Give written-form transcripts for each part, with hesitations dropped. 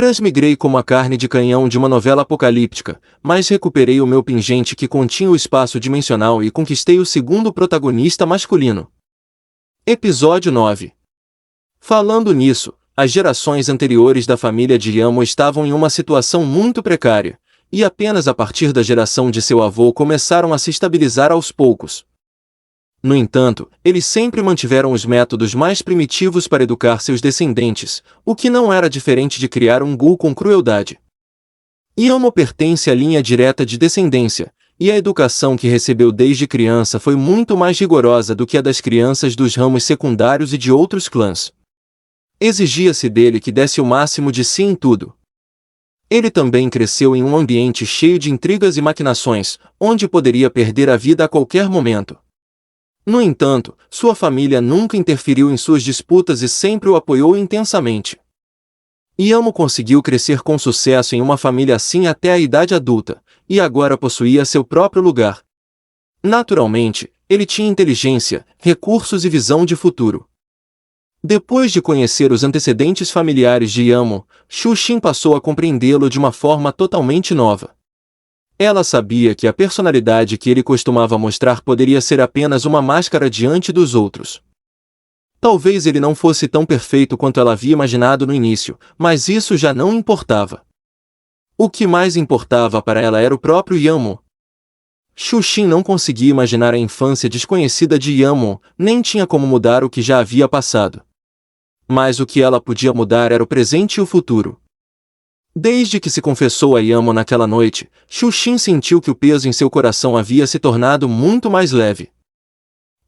Transmigrei como a carne de canhão de uma novela apocalíptica, mas recuperei o meu pingente que continha o espaço dimensional e conquistei o segundo protagonista masculino. Episódio 9. Falando nisso, as gerações anteriores da família de Yamo estavam em uma situação muito precária, e apenas a partir da geração de seu avô começaram a se estabilizar aos poucos. No entanto, eles sempre mantiveram os métodos mais primitivos para educar seus descendentes, o que não era diferente de criar um ghoul com crueldade. Yamo pertence à linha direta de descendência, e a educação que recebeu desde criança foi muito mais rigorosa do que a das crianças dos ramos secundários e de outros clãs. Exigia-se dele que desse o máximo de si em tudo. Ele também cresceu em um ambiente cheio de intrigas e maquinações, onde poderia perder a vida a qualquer momento. No entanto, sua família nunca interferiu em suas disputas e sempre o apoiou intensamente. Yamo conseguiu crescer com sucesso em uma família assim até a idade adulta, e agora possuía seu próprio lugar. Naturalmente, ele tinha inteligência, recursos e visão de futuro. Depois de conhecer os antecedentes familiares de Yamo, Shu-Shin passou a compreendê-lo de uma forma totalmente nova. Ela sabia que a personalidade que ele costumava mostrar poderia ser apenas uma máscara diante dos outros. Talvez ele não fosse tão perfeito quanto ela havia imaginado no início, mas isso já não importava. O que mais importava para ela era o próprio Yamo. Shu-Shin não conseguia imaginar a infância desconhecida de Yamo, nem tinha como mudar o que já havia passado. Mas o que ela podia mudar era o presente e o futuro. Desde que se confessou a Yamo naquela noite, Shu-Shin sentiu que o peso em seu coração havia se tornado muito mais leve.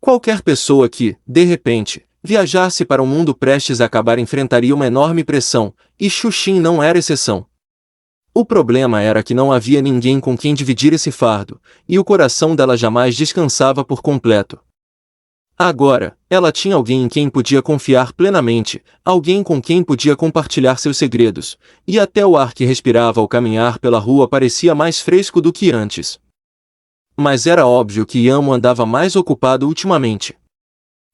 Qualquer pessoa que, de repente, viajasse para um mundo prestes a acabar enfrentaria uma enorme pressão, e Shu-Shin não era exceção. O problema era que não havia ninguém com quem dividir esse fardo, e o coração dela jamais descansava por completo. Agora, ela tinha alguém em quem podia confiar plenamente, alguém com quem podia compartilhar seus segredos, e até o ar que respirava ao caminhar pela rua parecia mais fresco do que antes. Mas era óbvio que Yamo andava mais ocupado ultimamente.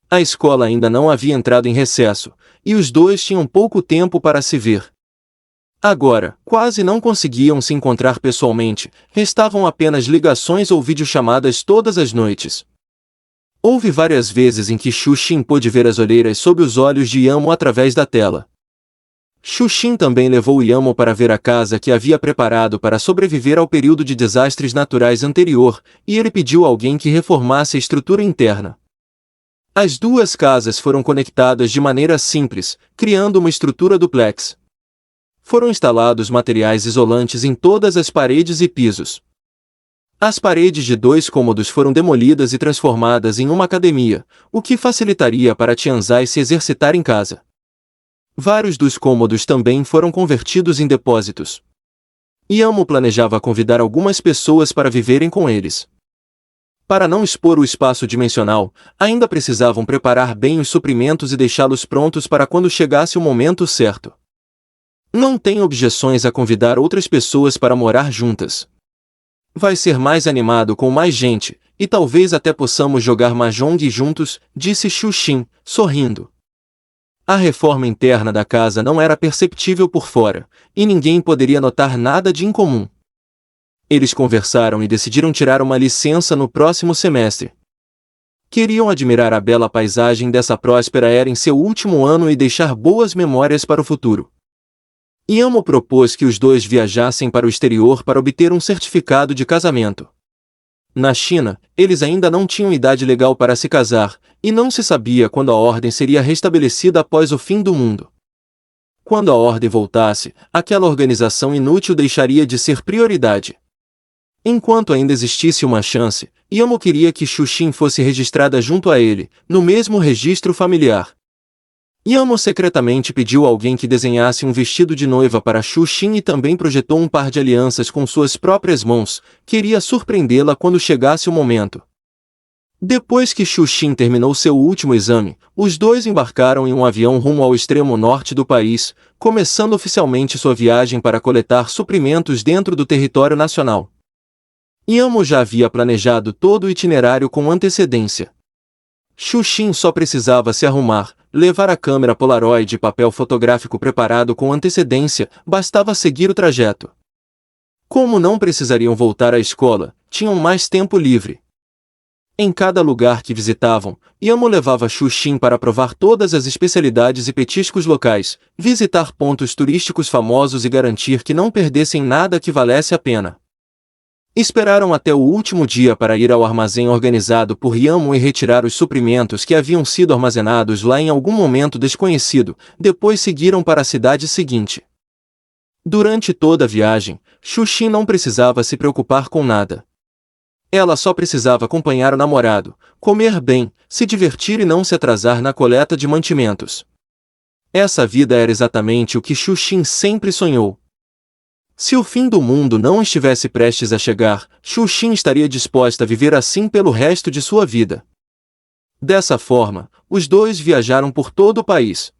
A escola ainda não havia entrado em recesso, e os dois tinham pouco tempo para se ver. Agora, quase não conseguiam se encontrar pessoalmente, restavam apenas ligações ou videochamadas todas as noites. Houve várias vezes em que Shu-Shin pôde ver as olheiras sob os olhos de Yamo através da tela. Shu-Shin também levou Yamo para ver a casa que havia preparado para sobreviver ao período de desastres naturais anterior, e ele pediu a alguém que reformasse a estrutura interna. As duas casas foram conectadas de maneira simples, criando uma estrutura duplex. Foram instalados materiais isolantes em todas as paredes e pisos. As paredes de 2 cômodos foram demolidas e transformadas em uma academia, o que facilitaria para Tianzai se exercitar em casa. Vários dos cômodos também foram convertidos em depósitos. Yamo planejava convidar algumas pessoas para viverem com eles. Para não expor o espaço dimensional, ainda precisavam preparar bem os suprimentos e deixá-los prontos para quando chegasse o momento certo. Não tem objeções a convidar outras pessoas para morar juntas. Vai ser mais animado com mais gente, e talvez até possamos jogar mahjong juntos, disse Shu-Shin, sorrindo. A reforma interna da casa não era perceptível por fora, e ninguém poderia notar nada de incomum. Eles conversaram e decidiram tirar uma licença no próximo semestre. Queriam admirar a bela paisagem dessa próspera era em seu último ano e deixar boas memórias para o futuro. Yamo propôs que os dois viajassem para o exterior para obter um certificado de casamento. Na China, eles ainda não tinham idade legal para se casar, e não se sabia quando a ordem seria restabelecida após o fim do mundo. Quando a ordem voltasse, aquela organização inútil deixaria de ser prioridade. Enquanto ainda existisse uma chance, Yamo queria que Shu-Shin fosse registrada junto a ele, no mesmo registro familiar. Yamo secretamente pediu a alguém que desenhasse um vestido de noiva para Shu-Shin e também projetou um par de alianças com suas próprias mãos, queria surpreendê-la quando chegasse o momento. Depois que Shu-Shin terminou seu último exame, os dois embarcaram em um avião rumo ao extremo norte do país, começando oficialmente sua viagem para coletar suprimentos dentro do território nacional. Yamo já havia planejado todo o itinerário com antecedência. Xuxin só precisava se arrumar, levar a câmera Polaroid e papel fotográfico preparado com antecedência, bastava seguir o trajeto. Como não precisariam voltar à escola, tinham mais tempo livre. Em cada lugar que visitavam, Yamo levava Xuxin para provar todas as especialidades e petiscos locais, visitar pontos turísticos famosos e garantir que não perdessem nada que valesse a pena. Esperaram até o último dia para ir ao armazém organizado por Yamo e retirar os suprimentos que haviam sido armazenados lá em algum momento desconhecido, depois seguiram para a cidade seguinte. Durante toda a viagem, Xuxin não precisava se preocupar com nada. Ela só precisava acompanhar o namorado, comer bem, se divertir e não se atrasar na coleta de mantimentos. Essa vida era exatamente o que Xuxin sempre sonhou. Se o fim do mundo não estivesse prestes a chegar, Xuxin estaria disposta a viver assim pelo resto de sua vida. Dessa forma, os dois viajaram por todo o país.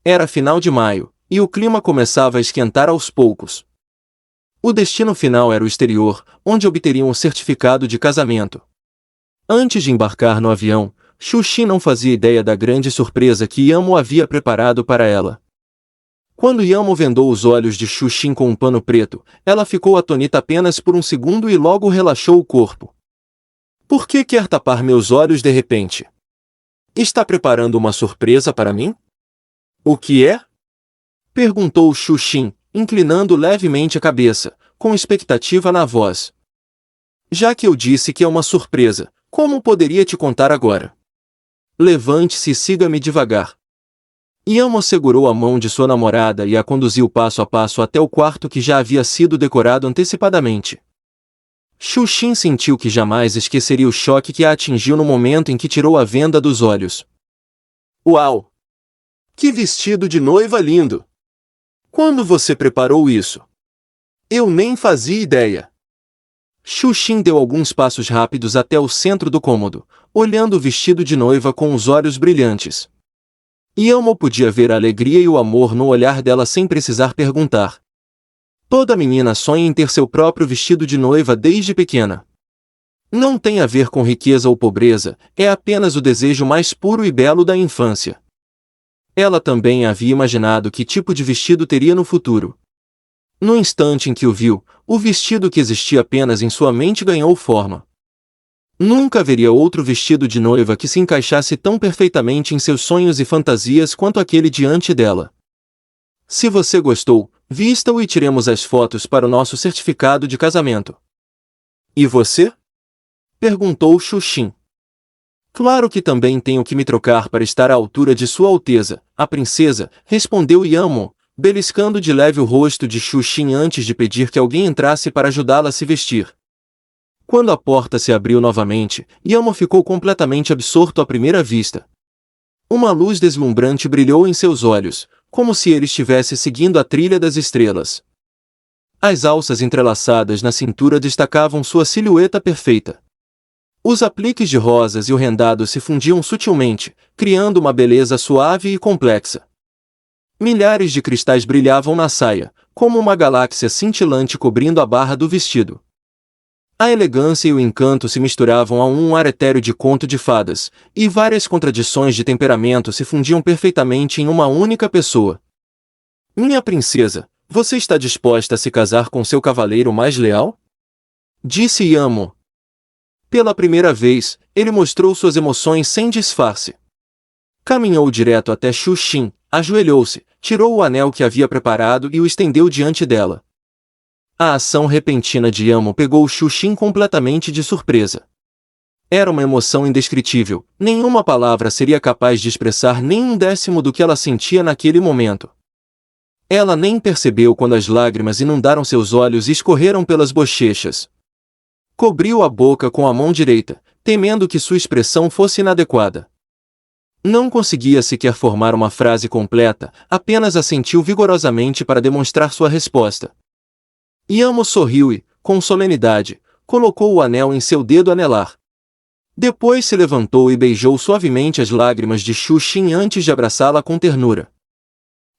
Era final de maio, e o clima começava a esquentar aos poucos. O destino final era o exterior, onde obteriam o certificado de casamento. Antes de embarcar no avião, Xuxin não fazia ideia da grande surpresa que Yamo havia preparado para ela. Quando Yamo vendou os olhos de Xuxin com um pano preto, ela ficou atonita apenas por um segundo e logo relaxou o corpo. Por que quer tapar meus olhos de repente? Está preparando uma surpresa para mim? O que é? Perguntou Xuxin, inclinando levemente a cabeça, com expectativa na voz. Já que eu disse que é uma surpresa, como poderia te contar agora? Levante-se e siga-me devagar. Yamo segurou a mão de sua namorada e a conduziu passo a passo até o quarto que já havia sido decorado antecipadamente. Xuxin sentiu que jamais esqueceria o choque que a atingiu no momento em que tirou a venda dos olhos. Uau! Que vestido de noiva lindo! Quando você preparou isso? Eu nem fazia ideia. Xuxin deu alguns passos rápidos até o centro do cômodo, olhando o vestido de noiva com os olhos brilhantes. Yamo podia ver a alegria e o amor no olhar dela sem precisar perguntar. Toda menina sonha em ter seu próprio vestido de noiva desde pequena. Não tem a ver com riqueza ou pobreza, é apenas o desejo mais puro e belo da infância. Ela também havia imaginado que tipo de vestido teria no futuro. No instante em que o viu, o vestido que existia apenas em sua mente ganhou forma. Nunca haveria outro vestido de noiva que se encaixasse tão perfeitamente em seus sonhos e fantasias quanto aquele diante dela. Se você gostou, vista-o e tiremos as fotos para o nosso certificado de casamento. E você? Perguntou Xuxin. Claro que também tenho que me trocar para estar à altura de Sua Alteza, a princesa, respondeu Yamo, beliscando de leve o rosto de Xuxin antes de pedir que alguém entrasse para ajudá-la a se vestir. Quando a porta se abriu novamente, Yamo ficou completamente absorto à primeira vista. Uma luz deslumbrante brilhou em seus olhos, como se ele estivesse seguindo a trilha das estrelas. As alças entrelaçadas na cintura destacavam sua silhueta perfeita. Os apliques de rosas e o rendado se fundiam sutilmente, criando uma beleza suave e complexa. Milhares de cristais brilhavam na saia, como uma galáxia cintilante cobrindo a barra do vestido. A elegância e o encanto se misturavam a um ar etéreo de conto de fadas, e várias contradições de temperamento se fundiam perfeitamente em uma única pessoa. Minha princesa, você está disposta a se casar com seu cavaleiro mais leal? Disse Yamo. Pela primeira vez, ele mostrou suas emoções sem disfarce. Caminhou direto até Xuxin, ajoelhou-se, tirou o anel que havia preparado e o estendeu diante dela. A ação repentina de Yamo pegou Xuxin completamente de surpresa. Era uma emoção indescritível, nenhuma palavra seria capaz de expressar nem um décimo do que ela sentia naquele momento. Ela nem percebeu quando as lágrimas inundaram seus olhos e escorreram pelas bochechas. Cobriu a boca com a mão direita, temendo que sua expressão fosse inadequada. Não conseguia sequer formar uma frase completa, apenas assentiu vigorosamente para demonstrar sua resposta. Yamo sorriu e, com solenidade, colocou o anel em seu dedo anelar. Depois se levantou e beijou suavemente as lágrimas de Xuxin antes de abraçá-la com ternura.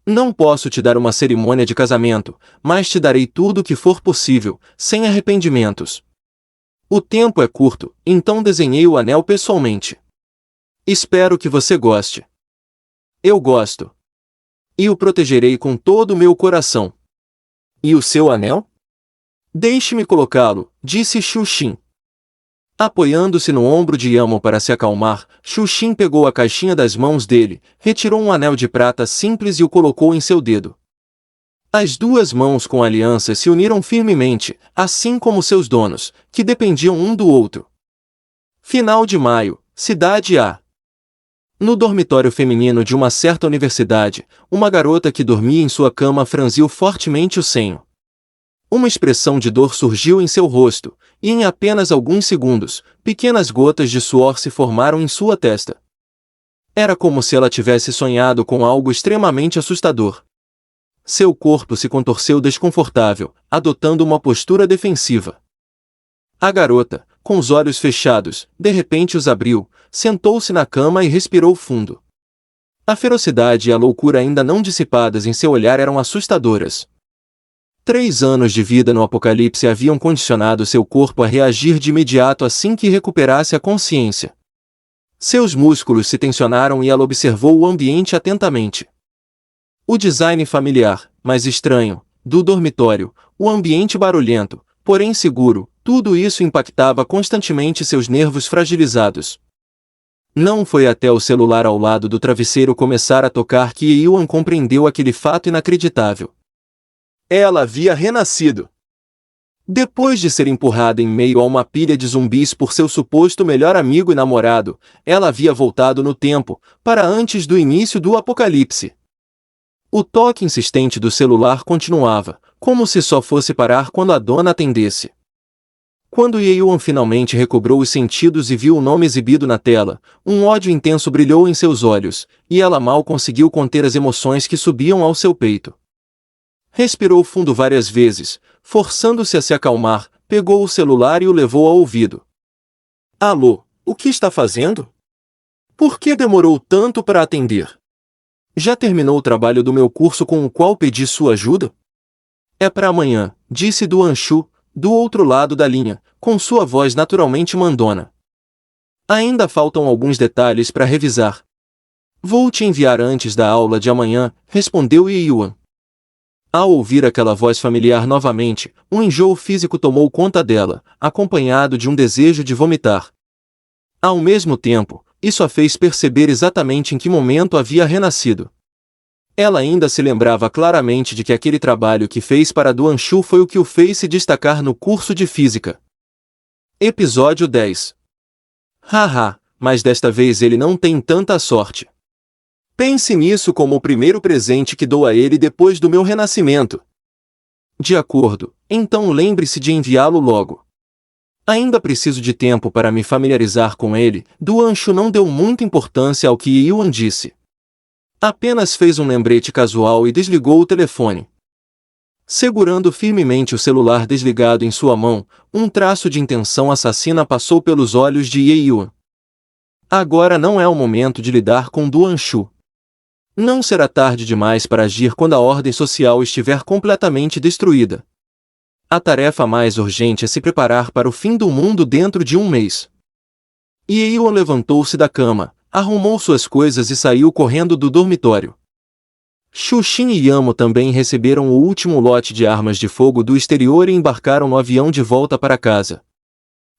Não posso te dar uma cerimônia de casamento, mas te darei tudo o que for possível, sem arrependimentos. O tempo é curto, então desenhei o anel pessoalmente. Espero que você goste. Eu gosto. E o protegerei com todo o meu coração. E o seu anel? Deixe-me colocá-lo, disse Xuxin. Apoiando-se no ombro de Yamo para se acalmar, Xuxin pegou a caixinha das mãos dele, retirou um anel de prata simples e o colocou em seu dedo. As duas mãos com a aliança se uniram firmemente, assim como seus donos, que dependiam um do outro. Final de maio, Cidade A. No dormitório feminino de uma certa universidade, uma garota que dormia em sua cama franziu fortemente o senho. Uma expressão de dor surgiu em seu rosto, e em apenas alguns segundos, pequenas gotas de suor se formaram em sua testa. Era como se ela tivesse sonhado com algo extremamente assustador. Seu corpo se contorceu desconfortável, adotando uma postura defensiva. A garota, com os olhos fechados, de repente os abriu, sentou-se na cama e respirou fundo. A ferocidade e a loucura ainda não dissipadas em seu olhar eram assustadoras. 3 anos de vida no apocalipse haviam condicionado seu corpo a reagir de imediato assim que recuperasse a consciência. Seus músculos se tensionaram e ela observou o ambiente atentamente. O design familiar, mas estranho, do dormitório, o ambiente barulhento, porém seguro, tudo isso impactava constantemente seus nervos fragilizados. Não foi até o celular ao lado do travesseiro começar a tocar que Yuan compreendeu aquele fato inacreditável. Ela havia renascido. Depois de ser empurrada em meio a uma pilha de zumbis por seu suposto melhor amigo e namorado, ela havia voltado no tempo, para antes do início do apocalipse. O toque insistente do celular continuava, como se só fosse parar quando a dona atendesse. Quando Yuan finalmente recobrou os sentidos e viu o nome exibido na tela, um ódio intenso brilhou em seus olhos, e ela mal conseguiu conter as emoções que subiam ao seu peito. Respirou fundo várias vezes, forçando-se a se acalmar, pegou o celular e o levou ao ouvido. Alô, o que está fazendo? Por que demorou tanto para atender? Já terminou o trabalho do meu curso com o qual pedi sua ajuda? É para amanhã, disse Duan Shu, do outro lado da linha, com sua voz naturalmente mandona. Ainda faltam alguns detalhes para revisar. Vou te enviar antes da aula de amanhã, respondeu Yuan. Ao ouvir aquela voz familiar novamente, um enjoo físico tomou conta dela, acompanhado de um desejo de vomitar. Ao mesmo tempo, isso a fez perceber exatamente em que momento havia renascido. Ela ainda se lembrava claramente de que aquele trabalho que fez para Duan Shu foi o que o fez se destacar no curso de física. Episódio 10. Haha, mas desta vez ele não tem tanta sorte. Pense nisso como o primeiro presente que dou a ele depois do meu renascimento. De acordo, então lembre-se de enviá-lo logo. Ainda preciso de tempo para me familiarizar com ele. Duan Shu não deu muita importância ao que Yuan disse. Apenas fez um lembrete casual e desligou o telefone. Segurando firmemente o celular desligado em sua mão, um traço de intenção assassina passou pelos olhos de Yuan. Agora não é o momento de lidar com Duan Shu. Não será tarde demais para agir quando a ordem social estiver completamente destruída. A tarefa mais urgente é se preparar para o fim do mundo dentro de um mês. Yuan levantou-se da cama, arrumou suas coisas e saiu correndo do dormitório. Xuxin e Yamo também receberam o último lote de armas de fogo do exterior e embarcaram no avião de volta para casa.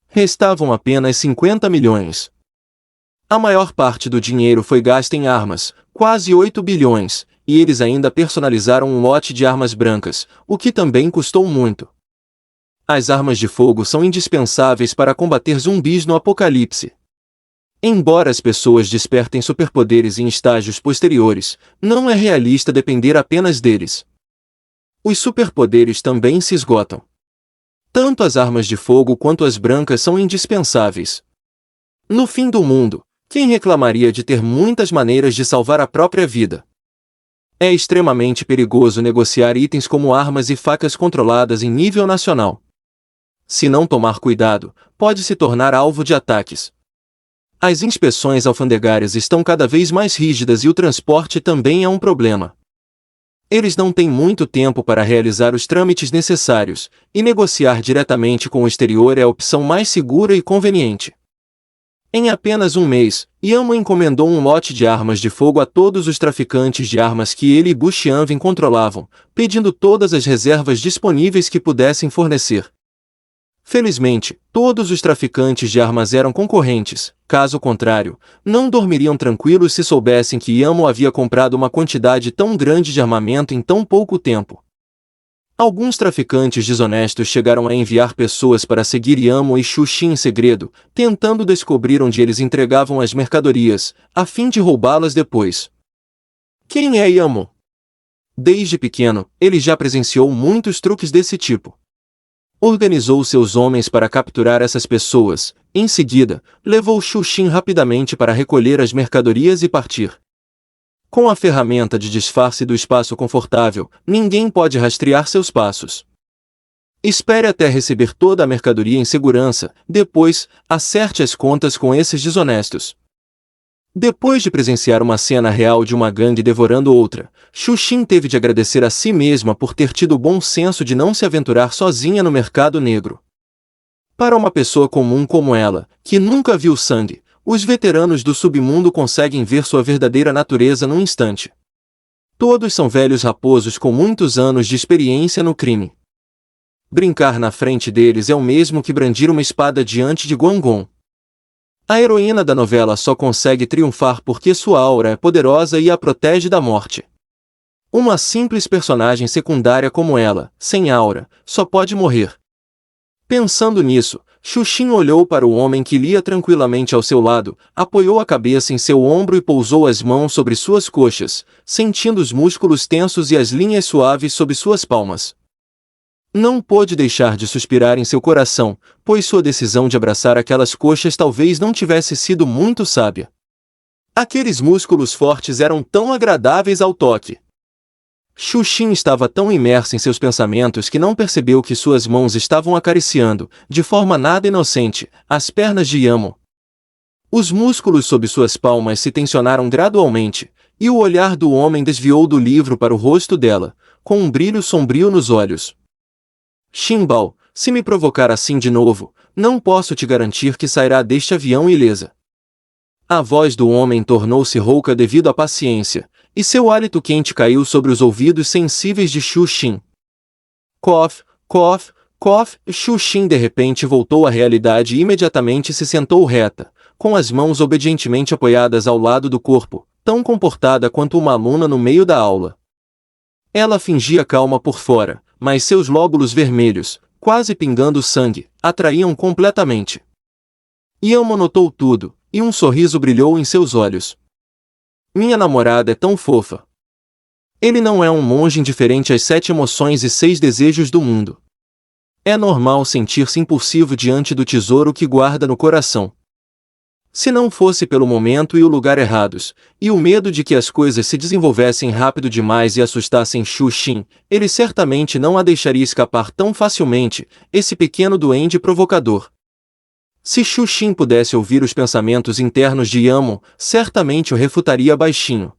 Restavam apenas 50 milhões. A maior parte do dinheiro foi gasta em armas, quase 8 bilhões, e eles ainda personalizaram um lote de armas brancas, o que também custou muito. As armas de fogo são indispensáveis para combater zumbis no apocalipse. Embora as pessoas despertem superpoderes em estágios posteriores, não é realista depender apenas deles. Os superpoderes também se esgotam. Tanto as armas de fogo quanto as brancas são indispensáveis. No fim do mundo, quem reclamaria de ter muitas maneiras de salvar a própria vida? É extremamente perigoso negociar itens como armas e facas controladas em nível nacional. Se não tomar cuidado, pode se tornar alvo de ataques. As inspeções alfandegárias estão cada vez mais rígidas e o transporte também é um problema. Eles não têm muito tempo para realizar os trâmites necessários, e negociar diretamente com o exterior é a opção mais segura e conveniente. Em apenas um mês, Yamo encomendou um lote de armas de fogo a todos os traficantes de armas que ele e Buxianvin controlavam, pedindo todas as reservas disponíveis que pudessem fornecer. Felizmente, todos os traficantes de armas eram concorrentes, caso contrário, não dormiriam tranquilos se soubessem que Yamo havia comprado uma quantidade tão grande de armamento em tão pouco tempo. Alguns traficantes desonestos chegaram a enviar pessoas para seguir Yamo e Xuxin em segredo, tentando descobrir onde eles entregavam as mercadorias, a fim de roubá-las depois. Quem é Yamo? Desde pequeno, ele já presenciou muitos truques desse tipo. Organizou seus homens para capturar essas pessoas, em seguida, levou Xuxin rapidamente para recolher as mercadorias e partir. Com a ferramenta de disfarce do espaço confortável, ninguém pode rastrear seus passos. Espere até receber toda a mercadoria em segurança, depois, acerte as contas com esses desonestos. Depois de presenciar uma cena real de uma gangue devorando outra, Xuxin teve de agradecer a si mesma por ter tido o bom senso de não se aventurar sozinha no mercado negro. Para uma pessoa comum como ela, que nunca viu sangue, os veteranos do submundo conseguem ver sua verdadeira natureza num instante. Todos são velhos raposos com muitos anos de experiência no crime. Brincar na frente deles é o mesmo que brandir uma espada diante de Guangon. A heroína da novela só consegue triunfar porque sua aura é poderosa e a protege da morte. Uma simples personagem secundária como ela, sem aura, só pode morrer. Pensando nisso, Xuxin olhou para o homem que lia tranquilamente ao seu lado, apoiou a cabeça em seu ombro e pousou as mãos sobre suas coxas, sentindo os músculos tensos e as linhas suaves sob suas palmas. Não pôde deixar de suspirar em seu coração, pois sua decisão de abraçar aquelas coxas talvez não tivesse sido muito sábia. Aqueles músculos fortes eram tão agradáveis ao toque. Xuxin estava tão imersa em seus pensamentos que não percebeu que suas mãos estavam acariciando, de forma nada inocente, as pernas de Yamo. Os músculos sob suas palmas se tensionaram gradualmente, e o olhar do homem desviou do livro para o rosto dela, com um brilho sombrio nos olhos. Xianbao, se me provocar assim de novo, não posso te garantir que sairá deste avião ilesa. A voz do homem tornou-se rouca devido à paciência, e seu hálito quente caiu sobre os ouvidos sensíveis de Xuxin. Cof, cof, cof. Xuxin de repente voltou à realidade e imediatamente se sentou reta, com as mãos obedientemente apoiadas ao lado do corpo, tão comportada quanto uma aluna no meio da aula. Ela fingia calma por fora, mas seus lóbulos vermelhos, quase pingando sangue, atraíam completamente. Yamo notou tudo, e um sorriso brilhou em seus olhos. Minha namorada é tão fofa. Ele não é um monge indiferente às 7 emoções e 6 desejos do mundo. É normal sentir-se impulsivo diante do tesouro que guarda no coração. Se não fosse pelo momento e o lugar errados, e o medo de que as coisas se desenvolvessem rápido demais e assustassem Xuxin, ele certamente não a deixaria escapar tão facilmente, esse pequeno duende provocador. Se Xuxin pudesse ouvir os pensamentos internos de Yamo, certamente o refutaria baixinho.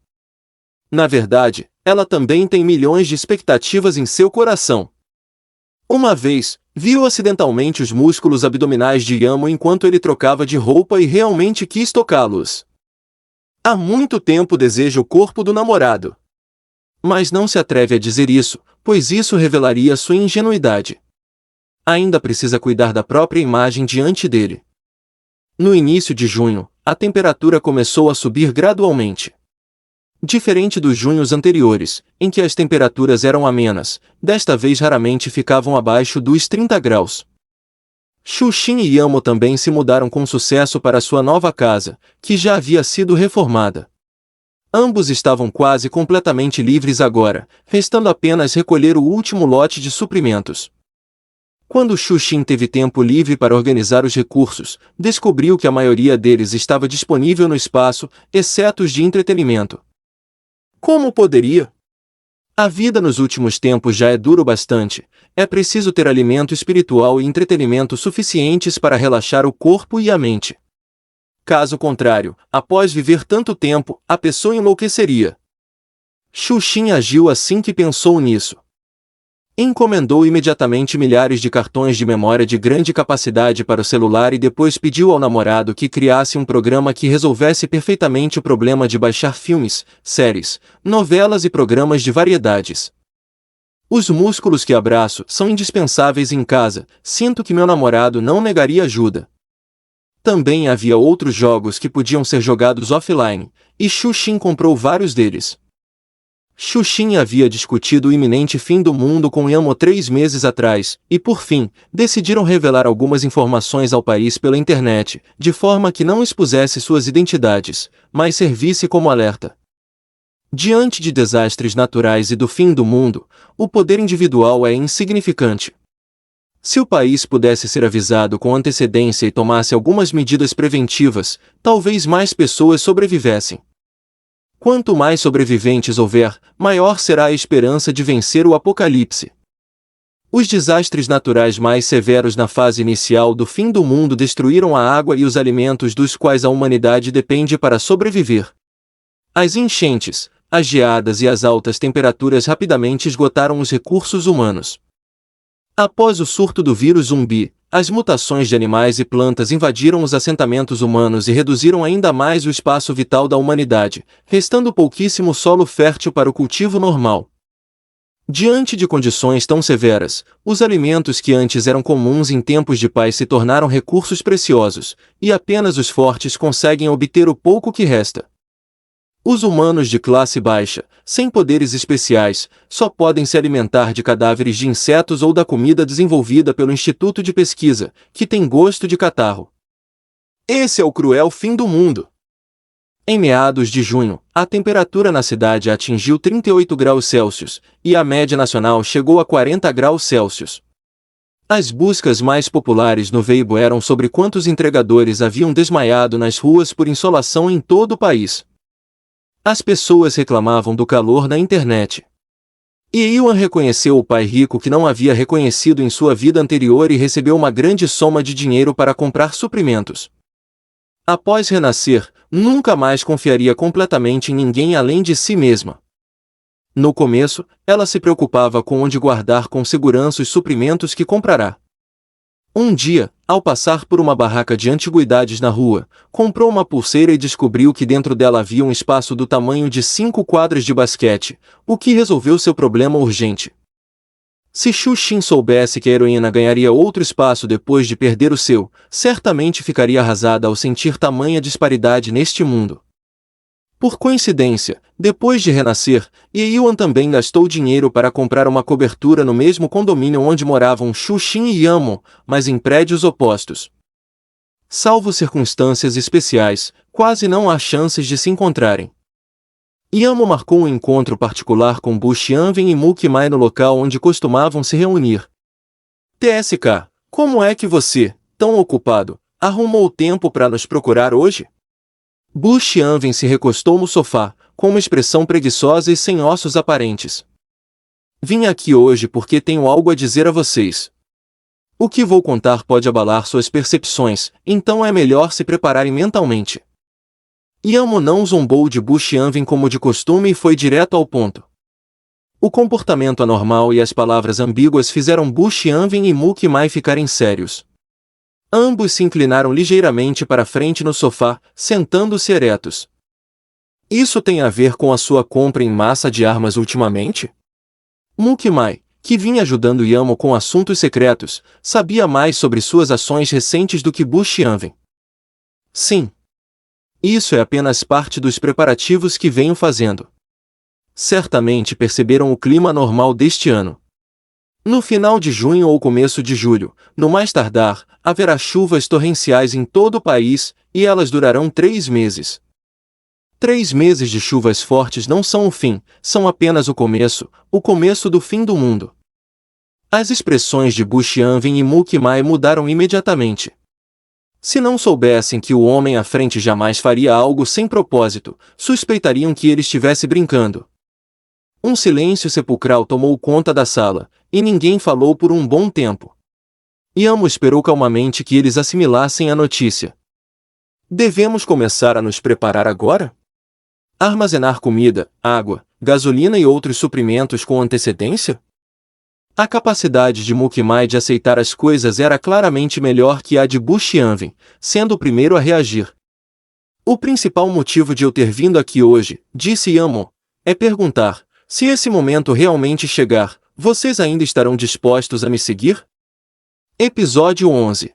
Na verdade, ela também tem milhões de expectativas em seu coração. Uma vez, viu acidentalmente os músculos abdominais de Yamo enquanto ele trocava de roupa e realmente quis tocá-los. Há muito tempo deseja o corpo do namorado. Mas não se atreve a dizer isso, pois isso revelaria sua ingenuidade. Ainda precisa cuidar da própria imagem diante dele. No início de junho, a temperatura começou a subir gradualmente. Diferente dos junhos anteriores, em que as temperaturas eram amenas, desta vez raramente ficavam abaixo dos 30 graus. Xuxin e Yamo também se mudaram com sucesso para sua nova casa, que já havia sido reformada. Ambos estavam quase completamente livres agora, restando apenas recolher o último lote de suprimentos. Quando Xuxin teve tempo livre para organizar os recursos, descobriu que a maioria deles estava disponível no espaço, exceto os de entretenimento. Como poderia? A vida nos últimos tempos já é dura o bastante, é preciso ter alimento espiritual e entretenimento suficientes para relaxar o corpo e a mente. Caso contrário, após viver tanto tempo, a pessoa enlouqueceria. Xuxin agiu assim que pensou nisso. Encomendou imediatamente milhares de cartões de memória de grande capacidade para o celular e depois pediu ao namorado que criasse um programa que resolvesse perfeitamente o problema de baixar filmes, séries, novelas e programas de variedades. Os músculos que abraço são indispensáveis em casa, sinto que meu namorado não negaria ajuda. Também havia outros jogos que podiam ser jogados offline, e Xuxin comprou vários deles. Xuxin havia discutido o iminente fim do mundo com Yamo 3 meses atrás, e por fim, decidiram revelar algumas informações ao país pela internet, de forma que não expusesse suas identidades, mas servisse como alerta. Diante de desastres naturais e do fim do mundo, o poder individual é insignificante. Se o país pudesse ser avisado com antecedência e tomasse algumas medidas preventivas, talvez mais pessoas sobrevivessem. Quanto mais sobreviventes houver, maior será a esperança de vencer o apocalipse. Os desastres naturais mais severos na fase inicial do fim do mundo destruíram a água e os alimentos dos quais a humanidade depende para sobreviver. As enchentes, as geadas e as altas temperaturas rapidamente esgotaram os recursos humanos. Após o surto do vírus zumbi, as mutações de animais e plantas invadiram os assentamentos humanos e reduziram ainda mais o espaço vital da humanidade, restando pouquíssimo solo fértil para o cultivo normal. Diante de condições tão severas, os alimentos que antes eram comuns em tempos de paz se tornaram recursos preciosos, e apenas os fortes conseguem obter o pouco que resta. Os humanos de classe baixa, sem poderes especiais, só podem se alimentar de cadáveres de insetos ou da comida desenvolvida pelo Instituto de Pesquisa, que tem gosto de catarro. Esse é o cruel fim do mundo. Em meados de junho, a temperatura na cidade atingiu 38 graus Celsius, e a média nacional chegou a 40 graus Celsius. As buscas mais populares no Weibo eram sobre quantos entregadores haviam desmaiado nas ruas por insolação em todo o país. As pessoas reclamavam do calor na internet. E Yuan reconheceu o pai rico que não havia reconhecido em sua vida anterior e recebeu uma grande soma de dinheiro para comprar suprimentos. Após renascer, nunca mais confiaria completamente em ninguém além de si mesma. No começo, ela se preocupava com onde guardar com segurança os suprimentos que comprará. Um dia, ao passar por uma barraca de antiguidades na rua, comprou uma pulseira e descobriu que dentro dela havia um espaço do tamanho de 5 quadras de basquete, o que resolveu seu problema urgente. Se Xuxin soubesse que a heroína ganharia outro espaço depois de perder o seu, certamente ficaria arrasada ao sentir tamanha disparidade neste mundo. Por coincidência, depois de renascer, Yuan também gastou dinheiro para comprar uma cobertura no mesmo condomínio onde moravam Xuxin e Yamo, mas em prédios opostos. Salvo circunstâncias especiais, quase não há chances de se encontrarem. Yamo marcou um encontro particular com Bu Xianwen e Mu Qimai no local onde costumavam se reunir. TSK, como é que você, tão ocupado, arrumou tempo para nos procurar hoje? Bu Xianwen se recostou no sofá, com uma expressão preguiçosa e sem ossos aparentes. Vim aqui hoje porque tenho algo a dizer a vocês. O que vou contar pode abalar suas percepções, então é melhor se prepararem mentalmente. Yamo não zombou de Bu Xianwen como de costume e foi direto ao ponto. O comportamento anormal e as palavras ambíguas fizeram Bu Xianwen e Mu Qimai ficarem sérios. Ambos se inclinaram ligeiramente para frente no sofá, sentando-se eretos. Isso tem a ver com a sua compra em massa de armas ultimamente? Mu Qimai, que vinha ajudando Yamo com assuntos secretos, sabia mais sobre suas ações recentes do que Bu Xianwen. Sim. Isso é apenas parte dos preparativos que venho fazendo. Certamente perceberam o clima normal deste ano. No final de junho ou começo de julho, no mais tardar, haverá chuvas torrenciais em todo o país, e elas durarão 3 meses. 3 meses de chuvas fortes não são o fim, são apenas o começo do fim do mundo. As expressões de Bu Xianwen e Mu Qimai mudaram imediatamente. Se não soubessem que o homem à frente jamais faria algo sem propósito, suspeitariam que ele estivesse brincando. Um silêncio sepulcral tomou conta da sala, e ninguém falou por um bom tempo. Yamo esperou calmamente que eles assimilassem a notícia. Devemos começar a nos preparar agora? Armazenar comida, água, gasolina e outros suprimentos com antecedência? A capacidade de Mukmai de aceitar as coisas era claramente melhor que a de Buxianven, sendo o primeiro a reagir. O principal motivo de eu ter vindo aqui hoje, disse Yamo, é perguntar, se esse momento realmente chegar, vocês ainda estarão dispostos a me seguir? Episódio 11.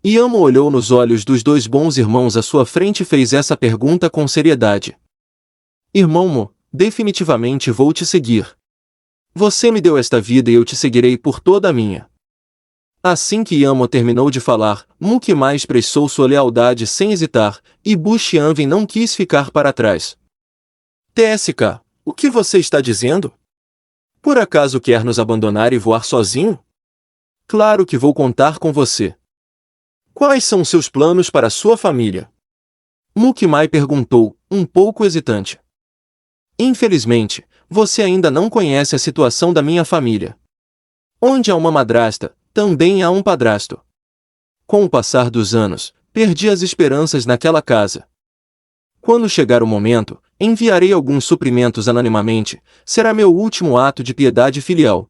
Yamo olhou nos olhos dos dois bons irmãos à sua frente e fez essa pergunta com seriedade. Irmão Mo, definitivamente vou te seguir. Você me deu esta vida e eu te seguirei por toda a minha. Assim que Yamo terminou de falar, Mukmai expressou sua lealdade sem hesitar, e Buxianven não quis ficar para trás. TSK, o que você está dizendo? Por acaso quer nos abandonar e voar sozinho? Claro que vou contar com você. Quais são seus planos para sua família? Mukmai perguntou, um pouco hesitante. Infelizmente, você ainda não conhece a situação da minha família. Onde há uma madrasta, também há um padrasto. Com o passar dos anos, perdi as esperanças naquela casa. Quando chegar o momento, enviarei alguns suprimentos anonimamente, será meu último ato de piedade filial.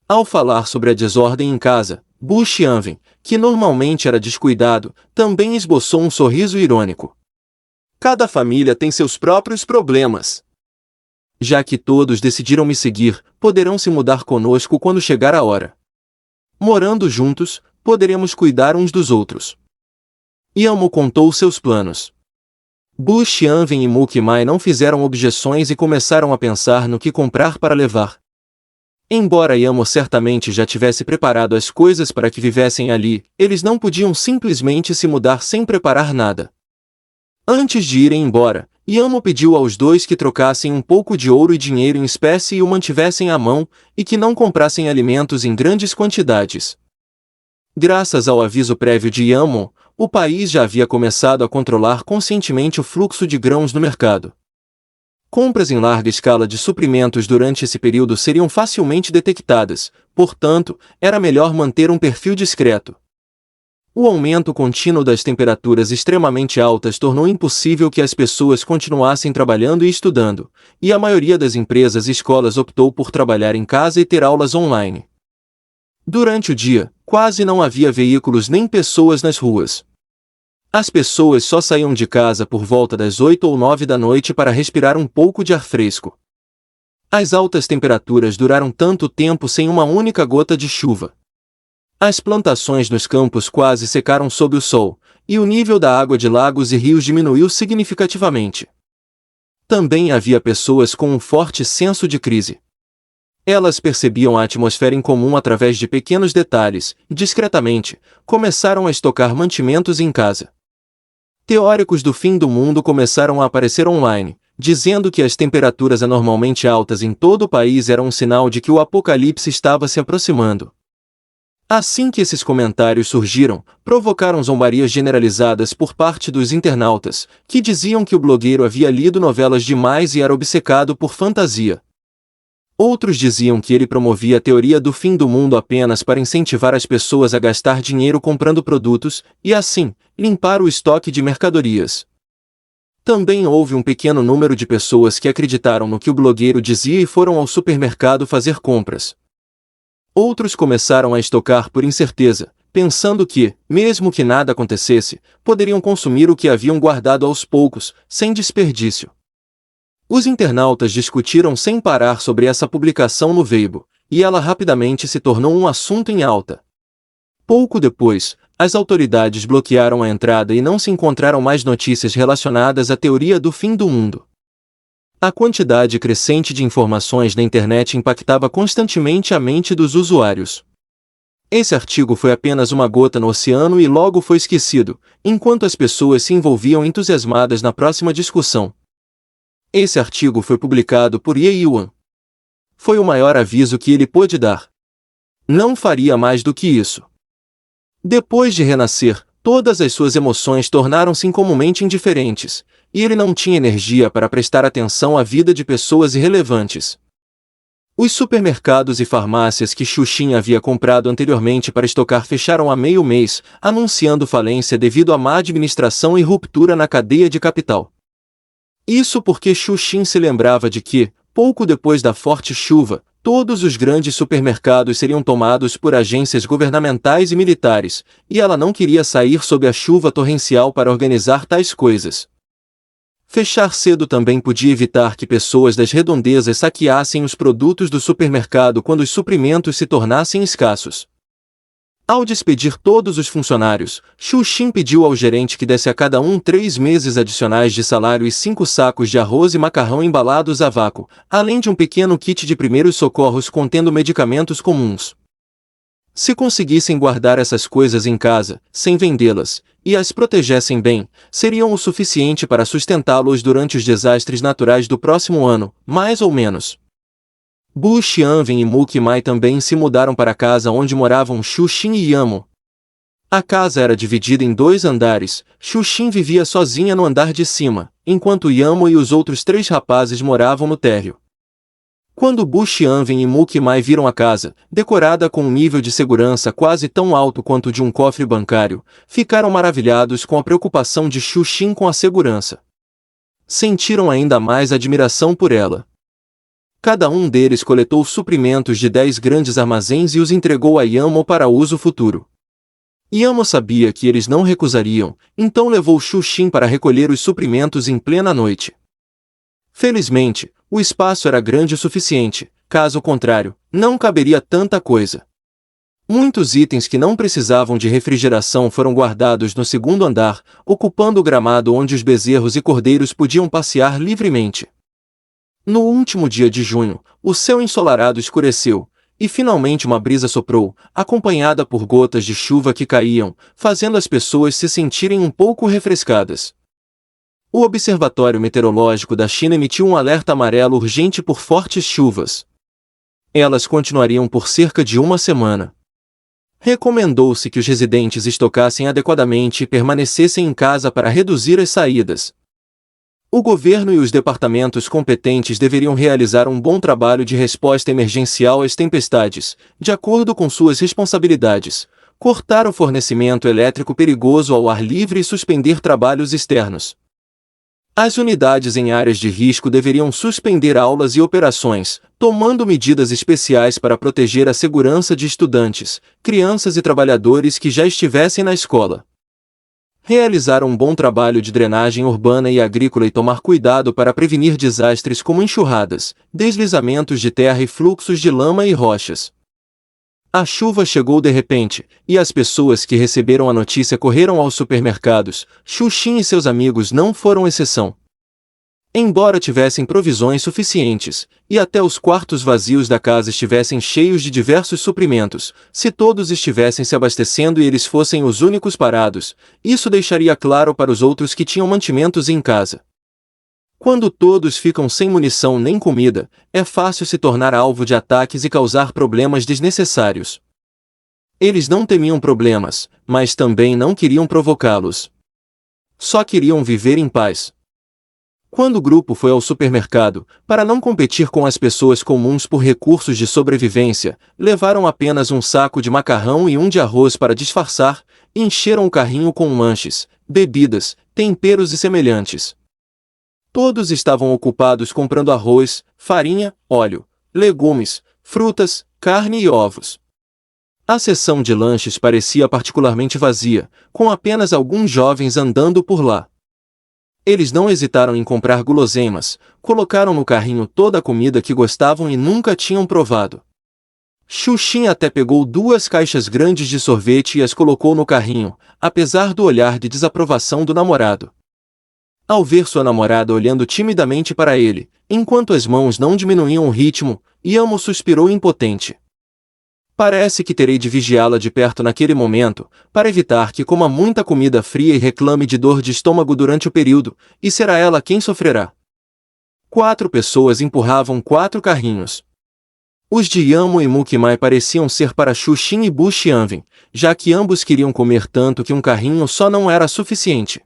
Ao falar sobre a desordem em casa, Buxianven, que normalmente era descuidado, também esboçou um sorriso irônico. Cada família tem seus próprios problemas. Já que todos decidiram me seguir, poderão se mudar conosco quando chegar a hora. Morando juntos, poderemos cuidar uns dos outros. Yamo contou seus planos. Buxianven e Mukmai não fizeram objeções e começaram a pensar no que comprar para levar. Embora Yamo certamente já tivesse preparado as coisas para que vivessem ali, eles não podiam simplesmente se mudar sem preparar nada. Antes de irem embora, Yamo pediu aos dois que trocassem um pouco de ouro e dinheiro em espécie e o mantivessem à mão, e que não comprassem alimentos em grandes quantidades. Graças ao aviso prévio de Yamo, o país já havia começado a controlar conscientemente o fluxo de grãos no mercado. Compras em larga escala de suprimentos durante esse período seriam facilmente detectadas, portanto, era melhor manter um perfil discreto. O aumento contínuo das temperaturas extremamente altas tornou impossível que as pessoas continuassem trabalhando e estudando, e a maioria das empresas e escolas optou por trabalhar em casa e ter aulas online. Durante o dia, quase não havia veículos nem pessoas nas ruas. As pessoas só saíam de casa por volta das 8 ou 9 da noite para respirar um pouco de ar fresco. As altas temperaturas duraram tanto tempo sem uma única gota de chuva. As plantações nos campos quase secaram sob o sol, e o nível da água de lagos e rios diminuiu significativamente. Também havia pessoas com um forte senso de crise. Elas percebiam a atmosfera incomum através de pequenos detalhes, e discretamente, começaram a estocar mantimentos em casa. Teóricos do fim do mundo começaram a aparecer online, dizendo que as temperaturas anormalmente altas em todo o país eram um sinal de que o apocalipse estava se aproximando. Assim que esses comentários surgiram, provocaram zombarias generalizadas por parte dos internautas, que diziam que o blogueiro havia lido novelas demais e era obcecado por fantasia. Outros diziam que ele promovia a teoria do fim do mundo apenas para incentivar as pessoas a gastar dinheiro comprando produtos, e assim, limpar o estoque de mercadorias. Também houve um pequeno número de pessoas que acreditaram no que o blogueiro dizia e foram ao supermercado fazer compras. Outros começaram a estocar por incerteza, pensando que, mesmo que nada acontecesse, poderiam consumir o que haviam guardado aos poucos, sem desperdício. Os internautas discutiram sem parar sobre essa publicação no Weibo, e ela rapidamente se tornou um assunto em alta. Pouco depois, as autoridades bloquearam a entrada e não se encontraram mais notícias relacionadas à teoria do fim do mundo. A quantidade crescente de informações na internet impactava constantemente a mente dos usuários. Esse artigo foi apenas uma gota no oceano e logo foi esquecido, enquanto as pessoas se envolviam entusiasmadas na próxima discussão. Esse artigo foi publicado por Ye Yuan. Foi o maior aviso que ele pôde dar. Não faria mais do que isso. Depois de renascer, todas as suas emoções tornaram-se incomumente indiferentes, e ele não tinha energia para prestar atenção à vida de pessoas irrelevantes. Os supermercados e farmácias que Xuxin havia comprado anteriormente para estocar fecharam há meio mês, anunciando falência devido à má administração e ruptura na cadeia de capital. Isso porque Xuxin se lembrava de que, pouco depois da forte chuva, Todos os grandes supermercados seriam tomados por agências governamentais e militares, e ela não queria sair sob a chuva torrencial para organizar tais coisas. Fechar cedo também podia evitar que pessoas das redondezas saqueassem os produtos do supermercado quando os suprimentos se tornassem escassos. Ao despedir todos os funcionários, Xu Xin pediu ao gerente que desse a cada um 3 meses adicionais de salário e 5 sacos de arroz e macarrão embalados a vácuo, além de um pequeno kit de primeiros socorros contendo medicamentos comuns. Se conseguissem guardar essas coisas em casa, sem vendê-las, e as protegessem bem, seriam o suficiente para sustentá-los durante os desastres naturais do próximo ano, mais ou menos. Bu Xianwen e Mu Qimai também se mudaram para a casa onde moravam Xu Xin e Yamo. A casa era dividida em 2 andares. Xu Xin vivia sozinha no andar de cima, enquanto Yamo e os outros 3 rapazes moravam no térreo. Quando Bu Xianwen e Mu Qimai viram a casa, decorada com um nível de segurança quase tão alto quanto o de um cofre bancário, ficaram maravilhados com a preocupação de Xu Xin com a segurança. Sentiram ainda mais admiração por ela. Cada um deles coletou suprimentos de 10 grandes armazéns e os entregou a Yamo para uso futuro. Yamo sabia que eles não recusariam, então levou Xu Xin para recolher os suprimentos em plena noite. Felizmente, o espaço era grande o suficiente, caso contrário, não caberia tanta coisa. Muitos itens que não precisavam de refrigeração foram guardados no 2º andar, ocupando o gramado onde os bezerros e cordeiros podiam passear livremente. No último dia de junho, o céu ensolarado escureceu, e finalmente uma brisa soprou, acompanhada por gotas de chuva que caíam, fazendo as pessoas se sentirem um pouco refrescadas. O Observatório Meteorológico da China emitiu um alerta amarelo urgente por fortes chuvas. Elas continuariam por cerca de 1 semana. Recomendou-se que os residentes estocassem adequadamente e permanecessem em casa para reduzir as saídas. O governo e os departamentos competentes deveriam realizar um bom trabalho de resposta emergencial às tempestades, de acordo com suas responsabilidades, cortar o fornecimento elétrico perigoso ao ar livre e suspender trabalhos externos. As unidades em áreas de risco deveriam suspender aulas e operações, tomando medidas especiais para proteger a segurança de estudantes, crianças e trabalhadores que já estivessem na escola. Realizar um bom trabalho de drenagem urbana e agrícola e tomar cuidado para prevenir desastres como enxurradas, deslizamentos de terra e fluxos de lama e rochas. A chuva chegou de repente, e as pessoas que receberam a notícia correram aos supermercados. Xu Xin e seus amigos não foram exceção. Embora tivessem provisões suficientes, e até os quartos vazios da casa estivessem cheios de diversos suprimentos, se todos estivessem se abastecendo e eles fossem os únicos parados, isso deixaria claro para os outros que tinham mantimentos em casa. Quando todos ficam sem munição nem comida, é fácil se tornar alvo de ataques e causar problemas desnecessários. Eles não temiam problemas, mas também não queriam provocá-los. Só queriam viver em paz. Quando o grupo foi ao supermercado, para não competir com as pessoas comuns por recursos de sobrevivência, levaram apenas um saco de macarrão e um de arroz para disfarçar, e encheram o carrinho com lanches, bebidas, temperos e semelhantes. Todos estavam ocupados comprando arroz, farinha, óleo, legumes, frutas, carne e ovos. A seção de lanches parecia particularmente vazia, com apenas alguns jovens andando por lá. Eles não hesitaram em comprar guloseimas, colocaram no carrinho toda a comida que gostavam e nunca tinham provado. Xu Xin até pegou 2 caixas grandes de sorvete e as colocou no carrinho, apesar do olhar de desaprovação do namorado. Ao ver sua namorada olhando timidamente para ele, enquanto as mãos não diminuíam o ritmo, Yamo suspirou impotente. Parece que terei de vigiá-la de perto naquele momento, para evitar que coma muita comida fria e reclame de dor de estômago durante o período, e será ela quem sofrerá. 4 pessoas empurravam 4 carrinhos. Os de Yamo e Mu Qimai pareciam ser para Xu Xin e Bu Xianwen, já que ambos queriam comer tanto que um carrinho só não era suficiente.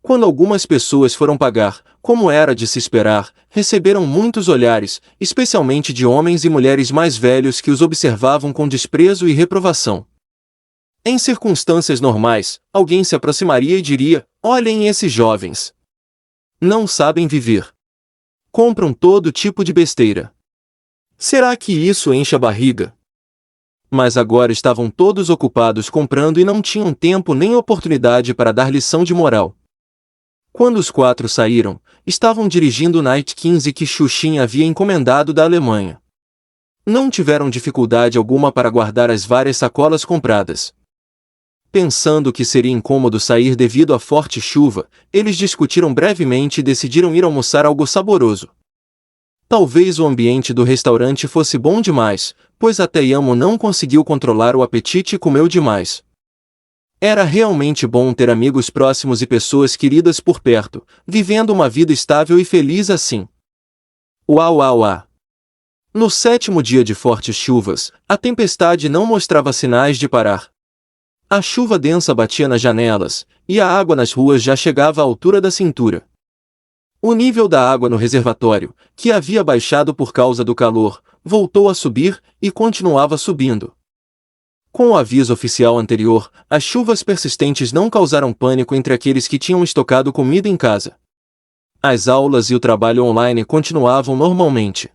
Quando algumas pessoas foram pagar, como era de se esperar, receberam muitos olhares, especialmente de homens e mulheres mais velhos que os observavam com desprezo e reprovação. Em circunstâncias normais, alguém se aproximaria e diria: olhem esses jovens. Não sabem viver. Compram todo tipo de besteira. Será que isso enche a barriga? Mas agora estavam todos ocupados comprando e não tinham tempo nem oportunidade para dar lição de moral. Quando os 4 saíram, estavam dirigindo o Night 15 que Xuxin havia encomendado da Alemanha. Não tiveram dificuldade alguma para guardar as várias sacolas compradas. Pensando que seria incômodo sair devido à forte chuva, eles discutiram brevemente e decidiram ir almoçar algo saboroso. Talvez o ambiente do restaurante fosse bom demais, pois até Yamo não conseguiu controlar o apetite e comeu demais. Era realmente bom ter amigos próximos e pessoas queridas por perto, vivendo uma vida estável e feliz assim. Uau, uau, uau! No 7º dia de fortes chuvas, a tempestade não mostrava sinais de parar. A chuva densa batia nas janelas, e a água nas ruas já chegava à altura da cintura. O nível da água no reservatório, que havia baixado por causa do calor, voltou a subir e continuava subindo. Com o aviso oficial anterior, as chuvas persistentes não causaram pânico entre aqueles que tinham estocado comida em casa. As aulas e o trabalho online continuavam normalmente.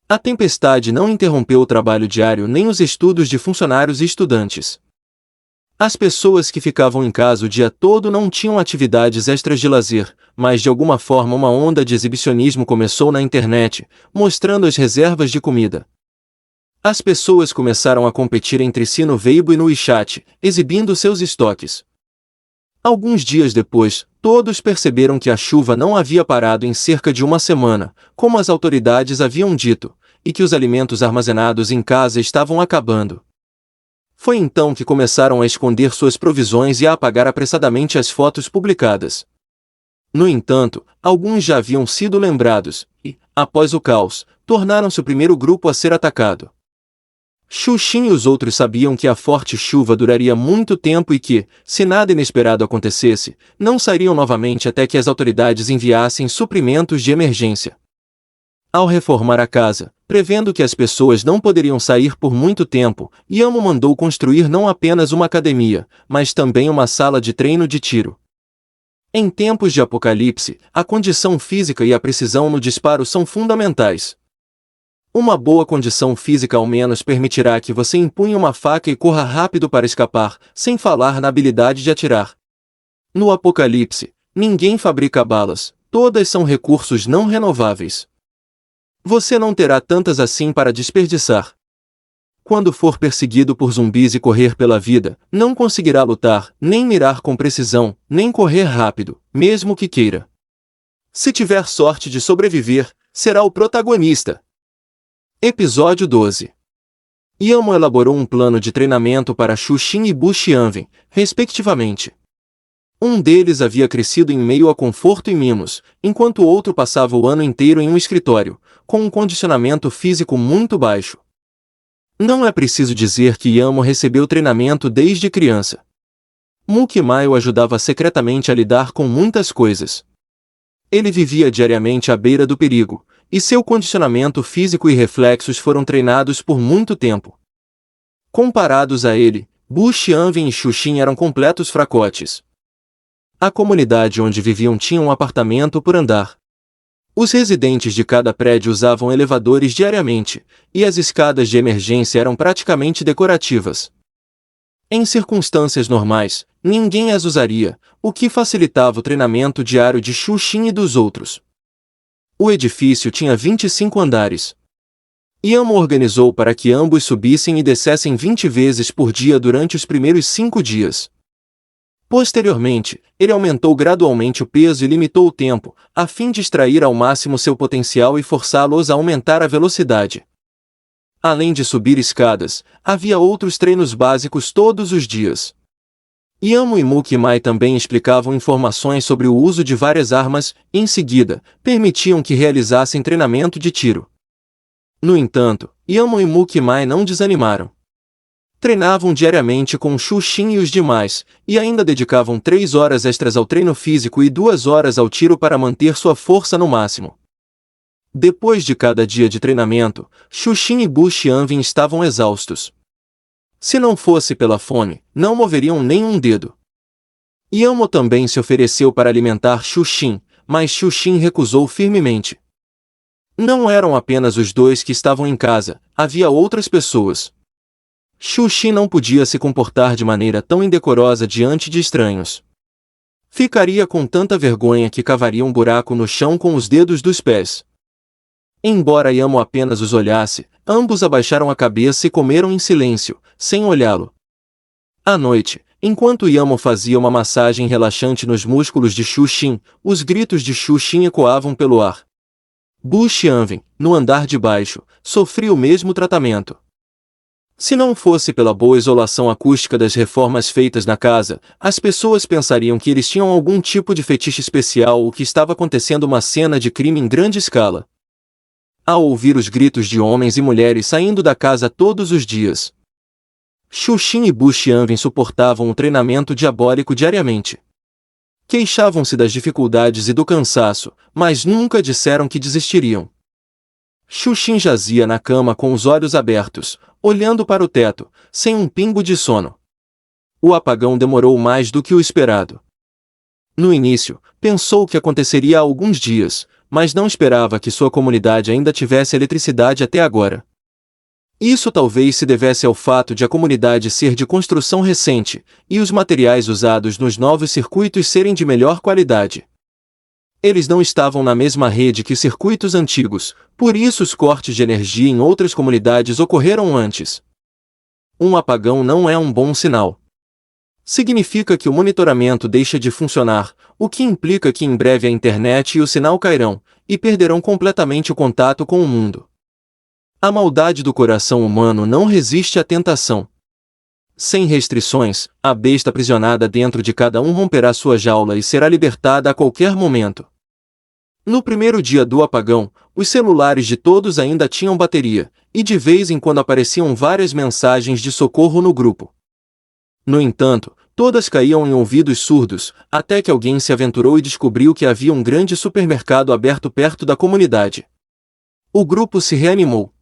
A tempestade não interrompeu o trabalho diário nem os estudos de funcionários e estudantes. As pessoas que ficavam em casa o dia todo não tinham atividades extras de lazer, mas de alguma forma uma onda de exibicionismo começou na internet, mostrando as reservas de comida. As pessoas começaram a competir entre si no Weibo e no WeChat, exibindo seus estoques. Alguns dias depois, todos perceberam que a chuva não havia parado em cerca de uma semana, como as autoridades haviam dito, e que os alimentos armazenados em casa estavam acabando. Foi então que começaram a esconder suas provisões e a apagar apressadamente as fotos publicadas. No entanto, alguns já haviam sido lembrados, e, após o caos, tornaram-se o primeiro grupo a ser atacado. Xuxin e os outros sabiam que a forte chuva duraria muito tempo e que, se nada inesperado acontecesse, não sairiam novamente até que as autoridades enviassem suprimentos de emergência. Ao reformar a casa, prevendo que as pessoas não poderiam sair por muito tempo, Yamo mandou construir não apenas uma academia, mas também uma sala de treino de tiro. Em tempos de apocalipse, a condição física e a precisão no disparo são fundamentais. Uma boa condição física ao menos permitirá que você empunhe uma faca e corra rápido para escapar, sem falar na habilidade de atirar. No apocalipse, ninguém fabrica balas, todas são recursos não renováveis. Você não terá tantas assim para desperdiçar. Quando for perseguido por zumbis e correr pela vida, não conseguirá lutar, nem mirar com precisão, nem correr rápido, mesmo que queira. Se tiver sorte de sobreviver, será o protagonista. Episódio 12. Yamo elaborou um plano de treinamento para Xuxin e Bu Xianwen, respectivamente. Um deles havia crescido em meio a conforto e mimos, enquanto o outro passava o ano inteiro em um escritório, com um condicionamento físico muito baixo. Não é preciso dizer que Yamo recebeu treinamento desde criança. Mukimai o ajudava secretamente a lidar com muitas coisas. Ele vivia diariamente à beira do perigo, e seu condicionamento físico e reflexos foram treinados por muito tempo. Comparados a ele, Bu Xianwen e Xuxin eram completos fracotes. A comunidade onde viviam tinha um apartamento por andar. Os residentes de cada prédio usavam elevadores diariamente, e as escadas de emergência eram praticamente decorativas. Em circunstâncias normais, ninguém as usaria, o que facilitava o treinamento diário de Xuxin e dos outros. O edifício tinha 25 andares. Yamo organizou para que ambos subissem e descessem 20 vezes por dia durante os primeiros 5 dias. Posteriormente, ele aumentou gradualmente o peso e limitou o tempo, a fim de extrair ao máximo seu potencial e forçá-los a aumentar a velocidade. Além de subir escadas, havia outros treinos básicos todos os dias. Yamo e Mukimai também explicavam informações sobre o uso de várias armas e, em seguida, permitiam que realizassem treinamento de tiro. No entanto, Yamo e Mukimai não desanimaram. Treinavam diariamente com Xuxin e os demais, e ainda dedicavam 3 horas extras ao treino físico e 2 horas ao tiro para manter sua força no máximo. Depois de cada dia de treinamento, Xuxin e Bu Xianwen estavam exaustos. Se não fosse pela fome, não moveriam nem um dedo. Yamo também se ofereceu para alimentar Xuxin, mas Xuxin recusou firmemente. Não eram apenas os dois que estavam em casa, havia outras pessoas. Xuxin não podia se comportar de maneira tão indecorosa diante de estranhos. Ficaria com tanta vergonha que cavaria um buraco no chão com os dedos dos pés. Embora Yamo apenas os olhasse, ambos abaixaram a cabeça e comeram em silêncio, sem olhá-lo. À noite, enquanto Yamo fazia uma massagem relaxante nos músculos de Xuxin, os gritos de Xuxin ecoavam pelo ar. Bu Xianwen, no andar de baixo, sofria o mesmo tratamento. Se não fosse pela boa isolação acústica das reformas feitas na casa, as pessoas pensariam que eles tinham algum tipo de fetiche especial ou que estava acontecendo uma cena de crime em grande escala. Ao ouvir os gritos de homens e mulheres saindo da casa todos os dias, Xuxin e Bu Xianwen suportavam o treinamento diabólico diariamente. Queixavam-se das dificuldades e do cansaço, mas nunca disseram que desistiriam. Xuxin jazia na cama com os olhos abertos, olhando para o teto, sem um pingo de sono. O apagão demorou mais do que o esperado. No início, pensou que aconteceria há alguns dias, mas não esperava que sua comunidade ainda tivesse eletricidade até agora. Isso talvez se devesse ao fato de a comunidade ser de construção recente, e os materiais usados nos novos circuitos serem de melhor qualidade. Eles não estavam na mesma rede que os circuitos antigos, por isso os cortes de energia em outras comunidades ocorreram antes. Um apagão não é um bom sinal. Significa que o monitoramento deixa de funcionar, o que implica que em breve a internet e o sinal cairão, e perderão completamente o contato com o mundo. A maldade do coração humano não resiste à tentação. Sem restrições, a besta aprisionada dentro de cada um romperá sua jaula e será libertada a qualquer momento. No primeiro dia do apagão, os celulares de todos ainda tinham bateria, e de vez em quando apareciam várias mensagens de socorro no grupo. No entanto, todas caíam em ouvidos surdos, até que alguém se aventurou e descobriu que havia um grande supermercado aberto perto da comunidade. O grupo se reanimou.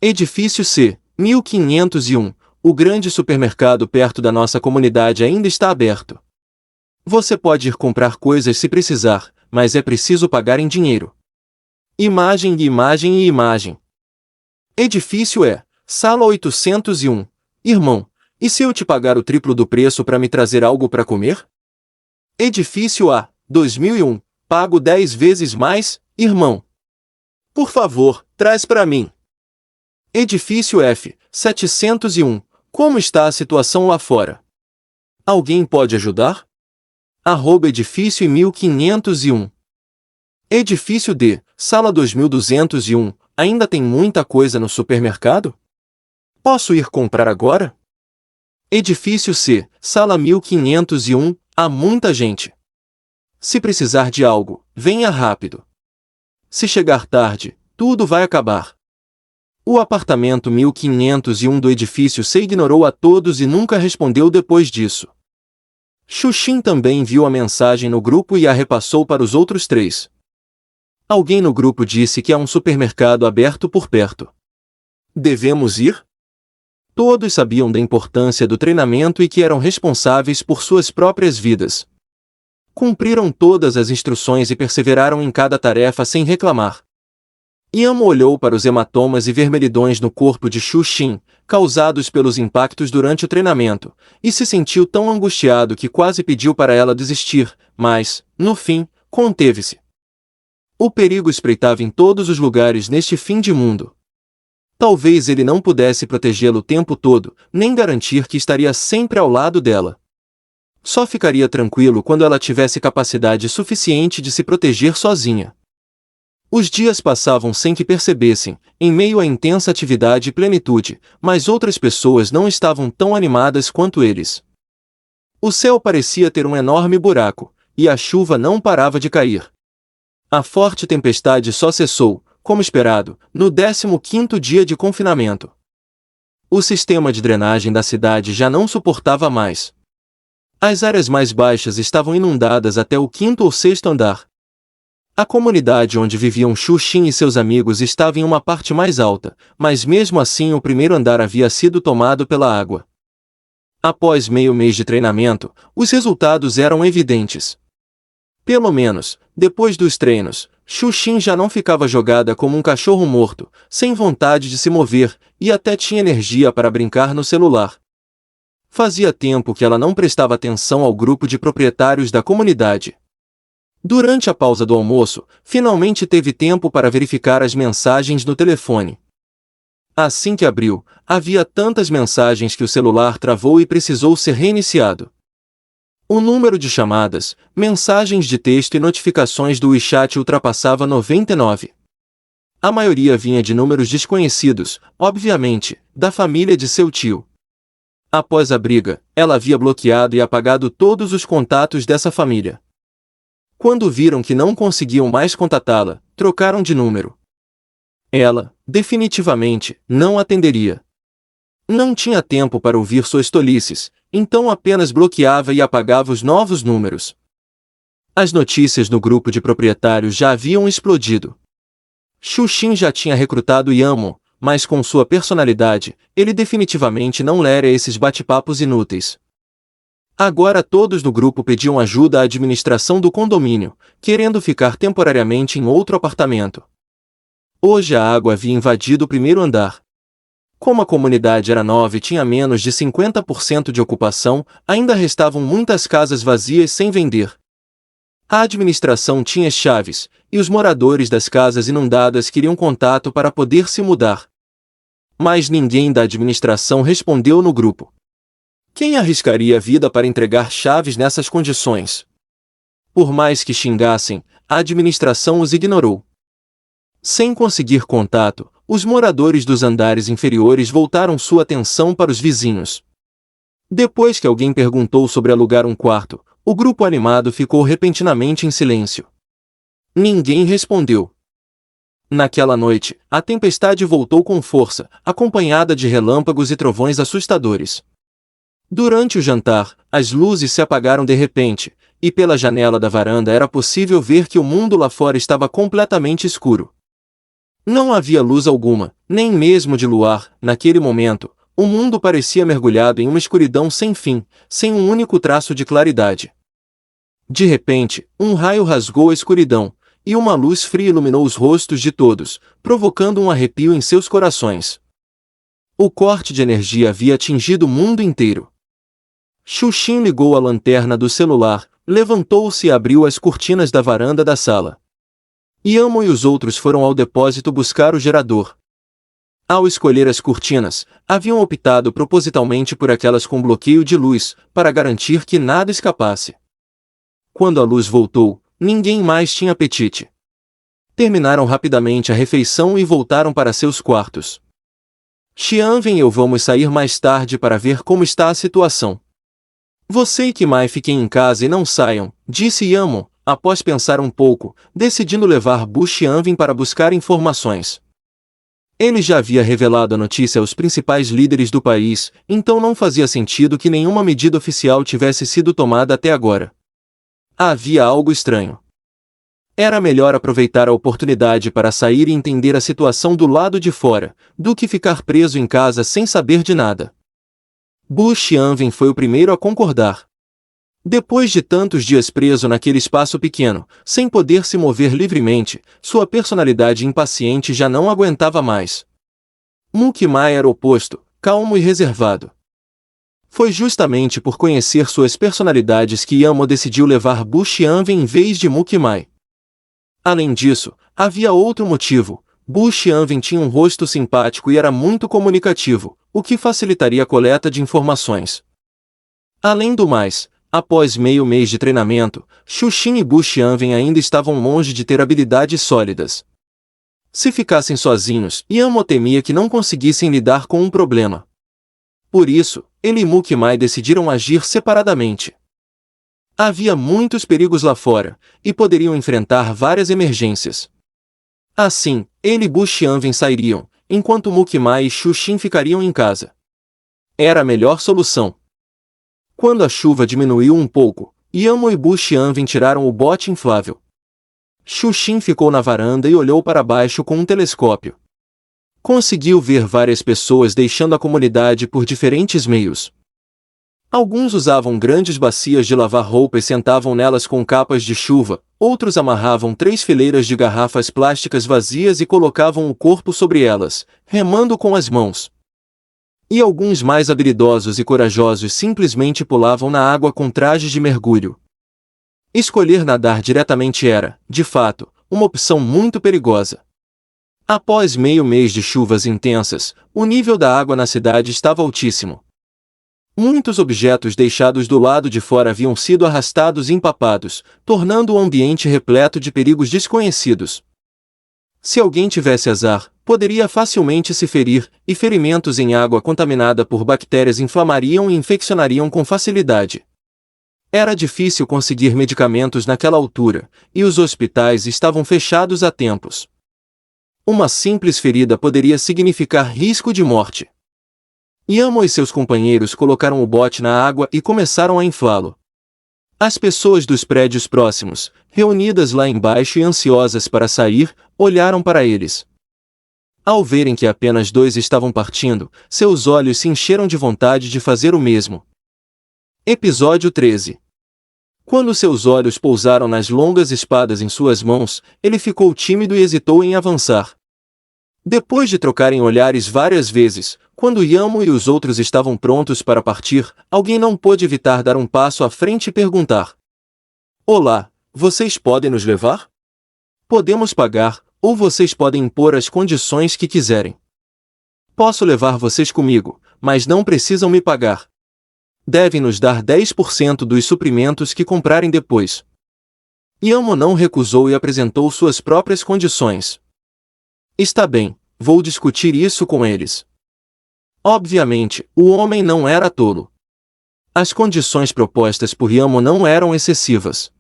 Edifício C, 1501. O grande supermercado perto da nossa comunidade ainda está aberto. Você pode ir comprar coisas se precisar, mas é preciso pagar em dinheiro. Imagem e imagem e imagem. Edifício E, sala 801. Irmão, e se eu te pagar o triplo do preço para me trazer algo para comer? Edifício A, 2001. Pago 10 vezes mais, irmão. Por favor, traz para mim. Edifício F, 701. Como está a situação lá fora? Alguém pode ajudar? @edifício 1501. Edifício D, sala 2201. Ainda tem muita coisa no supermercado? Posso ir comprar agora? Edifício C, sala 1501. Há muita gente. Se precisar de algo, venha rápido. Se chegar tarde, tudo vai acabar. O apartamento 1501 do edifício C ignorou a todos e nunca respondeu depois disso. Xuxin também viu a mensagem no grupo e a repassou para os outros 3. Alguém no grupo disse que há um supermercado aberto por perto. Devemos ir? Todos sabiam da importância do treinamento e que eram responsáveis por suas próprias vidas. Cumpriram todas as instruções e perseveraram em cada tarefa sem reclamar. Yamo olhou para os hematomas e vermelhidões no corpo de Xuxin, causados pelos impactos durante o treinamento, e se sentiu tão angustiado que quase pediu para ela desistir, mas, no fim, conteve-se. O perigo espreitava em todos os lugares neste fim de mundo. Talvez ele não pudesse protegê-la o tempo todo, nem garantir que estaria sempre ao lado dela. Só ficaria tranquilo quando ela tivesse capacidade suficiente de se proteger sozinha. Os dias passavam sem que percebessem, em meio à intensa atividade e plenitude, mas outras pessoas não estavam tão animadas quanto eles. O céu parecia ter um enorme buraco, e a chuva não parava de cair. A forte tempestade só cessou, como esperado, no 15º dia de confinamento. O sistema de drenagem da cidade já não suportava mais. As áreas mais baixas estavam inundadas até o 5º ou 6º andar. A comunidade onde viviam Xuxin e seus amigos estava em uma parte mais alta, mas mesmo assim o primeiro andar havia sido tomado pela água. Após meio mês de treinamento, os resultados eram evidentes. Pelo menos, depois dos treinos, Xuxin já não ficava jogada como um cachorro morto, sem vontade de se mover, e até tinha energia para brincar no celular. Fazia tempo que ela não prestava atenção ao grupo de proprietários da comunidade. Durante a pausa do almoço, finalmente teve tempo para verificar as mensagens no telefone. Assim que abriu, havia tantas mensagens que o celular travou e precisou ser reiniciado. O número de chamadas, mensagens de texto e notificações do WeChat ultrapassava 99. A maioria vinha de números desconhecidos, obviamente, da família de seu tio. Após a briga, ela havia bloqueado e apagado todos os contatos dessa família. Quando viram que não conseguiam mais contatá-la, trocaram de número. Ela, definitivamente, não atenderia. Não tinha tempo para ouvir suas tolices, então apenas bloqueava e apagava os novos números. As notícias no grupo de proprietários já haviam explodido. Xuxin já tinha recrutado Yamo, mas com sua personalidade, ele definitivamente não lera esses bate-papos inúteis. Agora todos no grupo pediam ajuda à administração do condomínio, querendo ficar temporariamente em outro apartamento. Hoje a água havia invadido o primeiro andar. Como a comunidade era nova e tinha menos de 50% de ocupação, ainda restavam muitas casas vazias sem vender. A administração tinha as chaves, e os moradores das casas inundadas queriam contato para poder se mudar. Mas ninguém da administração respondeu no grupo. Quem arriscaria a vida para entregar chaves nessas condições? Por mais que xingassem, a administração os ignorou. Sem conseguir contato, os moradores dos andares inferiores voltaram sua atenção para os vizinhos. Depois que alguém perguntou sobre alugar um quarto, o grupo animado ficou repentinamente em silêncio. Ninguém respondeu. Naquela noite, a tempestade voltou com força, acompanhada de relâmpagos e trovões assustadores. Durante o jantar, as luzes se apagaram de repente, e pela janela da varanda era possível ver que o mundo lá fora estava completamente escuro. Não havia luz alguma, nem mesmo de luar. Naquele momento, o mundo parecia mergulhado em uma escuridão sem fim, sem um único traço de claridade. De repente, um raio rasgou a escuridão, e uma luz fria iluminou os rostos de todos, provocando um arrepio em seus corações. O corte de energia havia atingido o mundo inteiro. Xuxin ligou a lanterna do celular, levantou-se e abriu as cortinas da varanda da sala. Yamo e os outros foram ao depósito buscar o gerador. Ao escolher as cortinas, haviam optado propositalmente por aquelas com bloqueio de luz, para garantir que nada escapasse. Quando a luz voltou, ninguém mais tinha apetite. Terminaram rapidamente a refeição e voltaram para seus quartos. Xianwen e eu vamos sair mais tarde para ver como está a situação. Você e Kimai fiquem em casa e não saiam, disse Yamo, após pensar um pouco, decidindo levar Bu Xianwen para buscar informações. Ele já havia revelado a notícia aos principais líderes do país, então não fazia sentido que nenhuma medida oficial tivesse sido tomada até agora. Havia algo estranho. Era melhor aproveitar a oportunidade para sair e entender a situação do lado de fora, do que ficar preso em casa sem saber de nada. Bu Xianwen foi o primeiro a concordar. Depois de tantos dias preso naquele espaço pequeno, sem poder se mover livremente, sua personalidade impaciente já não aguentava mais. Mukimai era o oposto, calmo e reservado. Foi justamente por conhecer suas personalidades que Yamo decidiu levar Bu Xianwen em vez de Mukimai. Além disso, havia outro motivo. Bu Xianwen tinha um rosto simpático e era muito comunicativo, o que facilitaria a coleta de informações. Além do mais, após meio mês de treinamento, Xuxin e Bu Xianwen ainda estavam longe de ter habilidades sólidas. Se ficassem sozinhos, Yamo temia que não conseguissem lidar com um problema. Por isso, ele e Mukimai decidiram agir separadamente. Havia muitos perigos lá fora, e poderiam enfrentar várias emergências. Assim, ele e Bu Xianwen sairiam, enquanto Mukimai e Xuxin ficariam em casa. Era a melhor solução. Quando a chuva diminuiu um pouco, Yamo e Bu Xianwen tiraram o bote inflável. Xuxin ficou na varanda e olhou para baixo com um telescópio. Conseguiu ver várias pessoas deixando a comunidade por diferentes meios. Alguns usavam grandes bacias de lavar roupa e sentavam nelas com capas de chuva, outros amarravam 3 fileiras de garrafas plásticas vazias e colocavam o corpo sobre elas, remando com as mãos. E alguns mais habilidosos e corajosos simplesmente pulavam na água com trajes de mergulho. Escolher nadar diretamente era, de fato, uma opção muito perigosa. Após meio mês de chuvas intensas, o nível da água na cidade estava altíssimo. Muitos objetos deixados do lado de fora haviam sido arrastados e empapados, tornando o ambiente repleto de perigos desconhecidos. Se alguém tivesse azar, poderia facilmente se ferir, e ferimentos em água contaminada por bactérias inflamariam e infeccionariam com facilidade. Era difícil conseguir medicamentos naquela altura, e os hospitais estavam fechados há tempos. Uma simples ferida poderia significar risco de morte. Yamo e seus companheiros colocaram o bote na água e começaram a inflá-lo. As pessoas dos prédios próximos, reunidas lá embaixo e ansiosas para sair, olharam para eles. Ao verem que apenas 2 estavam partindo, seus olhos se encheram de vontade de fazer o mesmo. Episódio 13. Quando seus olhos pousaram nas longas espadas em suas mãos, ele ficou tímido e hesitou em avançar. Depois de trocarem olhares várias vezes, quando Yamo e os outros estavam prontos para partir, alguém não pôde evitar dar um passo à frente e perguntar: "Olá, vocês podem nos levar? Podemos pagar, ou vocês podem impor as condições que quiserem. Posso levar vocês comigo, mas não precisam me pagar. Devem nos dar 10% dos suprimentos que comprarem depois." Yamo não recusou e apresentou suas próprias condições. "Está bem, vou discutir isso com eles." Obviamente, o homem não era tolo. As condições propostas por Yamo não eram excessivas.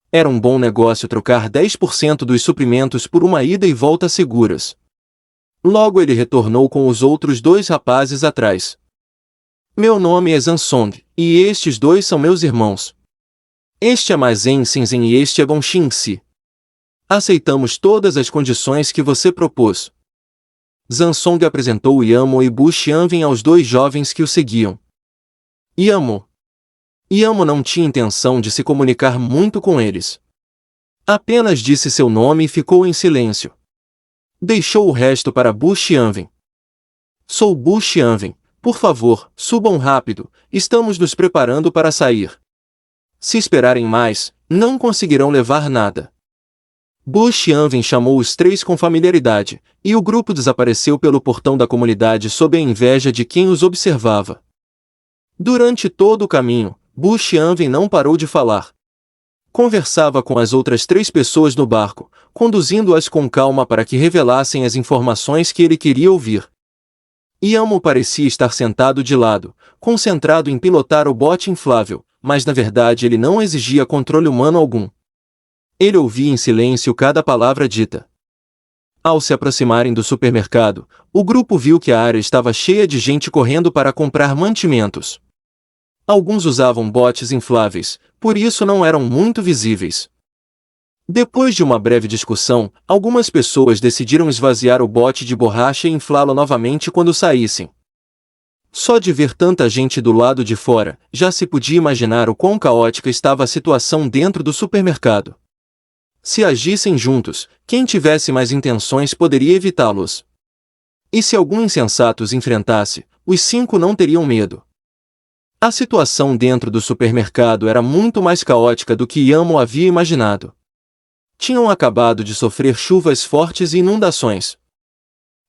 Era um bom negócio trocar 10% dos suprimentos por uma ida e volta seguras. Logo ele retornou com os outros 2 rapazes atrás. "Meu nome é Zansong, e estes 2 são meus irmãos. Este é Ma Zhenxinzhen e este é Gong Xingxi. Aceitamos todas as condições que você propôs." Zansong apresentou Yamo e Bu Xianwen aos 2 jovens que o seguiam. Yamo não tinha intenção de se comunicar muito com eles. Apenas disse seu nome e ficou em silêncio. Deixou o resto para Bu Xianwen. "Sou Bu Xianwen, por favor, subam rápido, estamos nos preparando para sair. Se esperarem mais, não conseguirão levar nada." Bu Xianwen chamou os 3 com familiaridade, e o grupo desapareceu pelo portão da comunidade sob a inveja de quem os observava. Durante todo o caminho, Bu Xianwen não parou de falar. Conversava com as outras 3 pessoas no barco, conduzindo-as com calma para que revelassem as informações que ele queria ouvir. Yamo parecia estar sentado de lado, concentrado em pilotar o bote inflável, mas na verdade ele não exigia controle humano algum. Ele ouvia em silêncio cada palavra dita. Ao se aproximarem do supermercado, o grupo viu que a área estava cheia de gente correndo para comprar mantimentos. Alguns usavam botes infláveis, por isso não eram muito visíveis. Depois de uma breve discussão, algumas pessoas decidiram esvaziar o bote de borracha e inflá-lo novamente quando saíssem. Só de ver tanta gente do lado de fora, já se podia imaginar o quão caótica estava a situação dentro do supermercado. Se agissem juntos, quem tivesse mais intenções poderia evitá-los. E se algum insensato os enfrentasse, os 5 não teriam medo. A situação dentro do supermercado era muito mais caótica do que Yamo havia imaginado. Tinham acabado de sofrer chuvas fortes e inundações.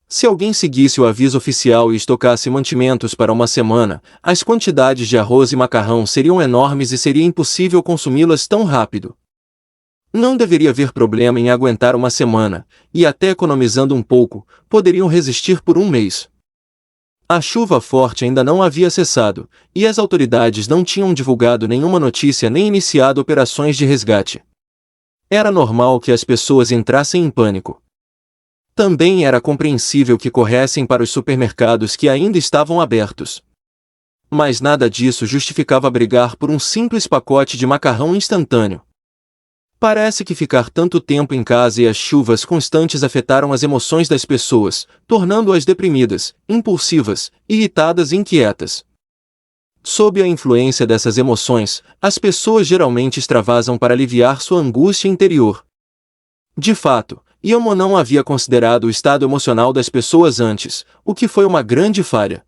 Se alguém seguisse o aviso oficial e estocasse mantimentos para uma semana, as quantidades de arroz e macarrão seriam enormes e seria impossível consumi-las tão rápido. Não deveria haver problema em aguentar uma semana, e até economizando um pouco, poderiam resistir por um mês. A chuva forte ainda não havia cessado, e as autoridades não tinham divulgado nenhuma notícia nem iniciado operações de resgate. Era normal que as pessoas entrassem em pânico. Também era compreensível que corressem para os supermercados que ainda estavam abertos. Mas nada disso justificava brigar por um simples pacote de macarrão instantâneo. Parece que ficar tanto tempo em casa e as chuvas constantes afetaram as emoções das pessoas, tornando-as deprimidas, impulsivas, irritadas e inquietas. Sob a influência dessas emoções, as pessoas geralmente extravasam para aliviar sua angústia interior. De fato, Yamo não havia considerado o estado emocional das pessoas antes, o que foi uma grande falha.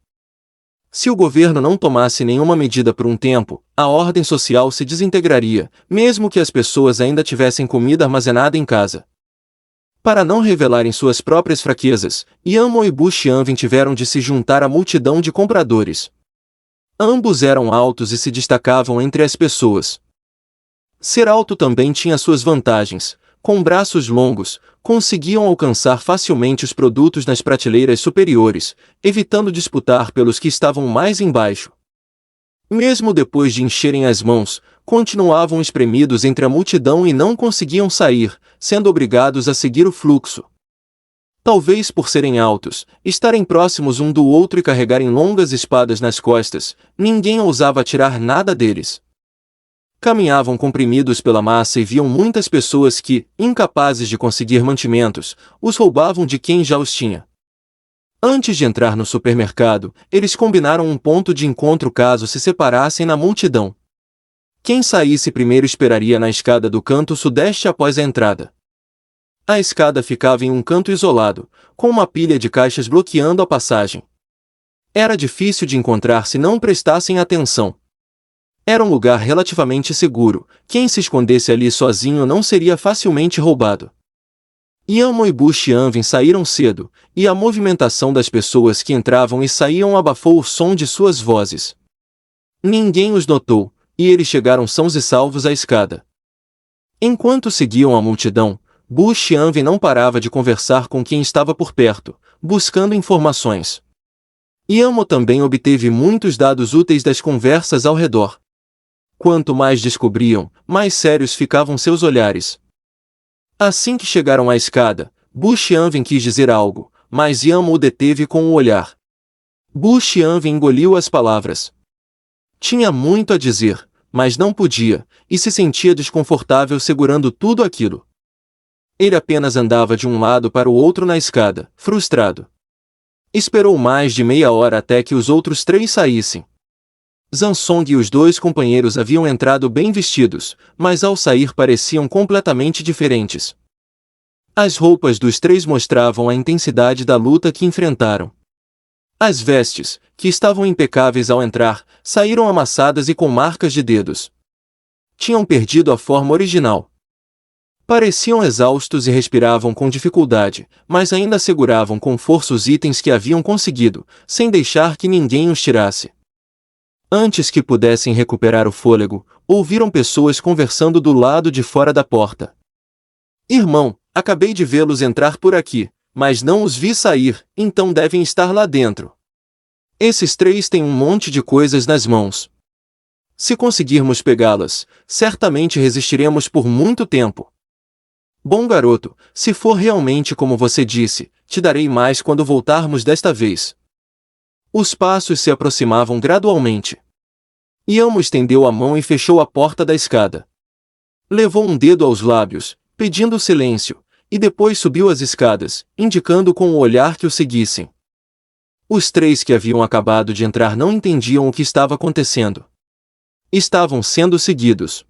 Se o governo não tomasse nenhuma medida por um tempo, a ordem social se desintegraria, mesmo que as pessoas ainda tivessem comida armazenada em casa. Para não revelarem suas próprias fraquezas, Yamo e Bu Xianwen tiveram de se juntar à multidão de compradores. Ambos eram altos e se destacavam entre as pessoas. Ser alto também tinha suas vantagens. Com braços longos, conseguiam alcançar facilmente os produtos nas prateleiras superiores, evitando disputar pelos que estavam mais embaixo. Mesmo depois de encherem as mãos, continuavam espremidos entre a multidão e não conseguiam sair, sendo obrigados a seguir o fluxo. Talvez por serem altos, estarem próximos um do outro e carregarem longas espadas nas costas, ninguém ousava tirar nada deles. Caminhavam comprimidos pela massa e viam muitas pessoas que, incapazes de conseguir mantimentos, os roubavam de quem já os tinha. Antes de entrar no supermercado, eles combinaram um ponto de encontro caso se separassem na multidão. Quem saísse primeiro esperaria na escada do canto sudeste após a entrada. A escada ficava em um canto isolado, com uma pilha de caixas bloqueando a passagem. Era difícil de encontrar se não prestassem atenção. Era um lugar relativamente seguro, quem se escondesse ali sozinho não seria facilmente roubado. Yamo e Bu Xianwen saíram cedo, e a movimentação das pessoas que entravam e saíam abafou o som de suas vozes. Ninguém os notou, e eles chegaram sãos e salvos à escada. Enquanto seguiam a multidão, Bu Xianwen não parava de conversar com quem estava por perto, buscando informações. Yamo também obteve muitos dados úteis das conversas ao redor. Quanto mais descobriam, mais sérios ficavam seus olhares. Assim que chegaram à escada, Bu Xianwen quis dizer algo, mas Yamo o deteve com o olhar. Bu Xianwen engoliu as palavras. Tinha muito a dizer, mas não podia, e se sentia desconfortável segurando tudo aquilo. Ele apenas andava de um lado para o outro na escada, frustrado. Esperou mais de meia hora até que os outros três saíssem. Zhang Song e os dois companheiros haviam entrado bem vestidos, mas ao sair pareciam completamente diferentes. As roupas dos três mostravam a intensidade da luta que enfrentaram. As vestes, que estavam impecáveis ao entrar, saíram amassadas e com marcas de dedos. Tinham perdido a forma original. Pareciam exaustos e respiravam com dificuldade, mas ainda seguravam com força os itens que haviam conseguido, sem deixar que ninguém os tirasse. Antes que pudessem recuperar o fôlego, ouviram pessoas conversando do lado de fora da porta. Irmão, acabei de vê-los entrar por aqui, mas não os vi sair, então devem estar lá dentro. Esses três têm um monte de coisas nas mãos. Se conseguirmos pegá-las, certamente resistiremos por muito tempo. Bom garoto, se for realmente como você disse, te darei mais quando voltarmos desta vez. Os passos se aproximavam gradualmente. Yamo estendeu a mão e fechou a porta da escada. Levou um dedo aos lábios, pedindo silêncio, e depois subiu as escadas, indicando com o olhar que o seguissem. Os três que haviam acabado de entrar não entendiam o que estava acontecendo. Estavam sendo seguidos.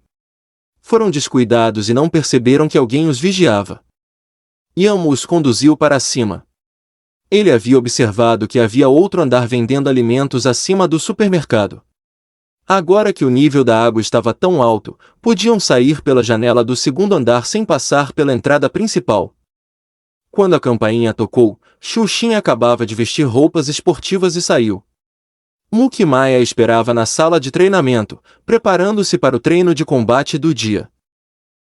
Foram descuidados e não perceberam que alguém os vigiava. Yamo os conduziu para cima. Ele havia observado que havia outro andar vendendo alimentos acima do supermercado. Agora que o nível da água estava tão alto, podiam sair pela janela do segundo andar sem passar pela entrada principal. Quando a campainha tocou, Xuxin acabava de vestir roupas esportivas e saiu. Muki Maya esperava na sala de treinamento, preparando-se para o treino de combate do dia.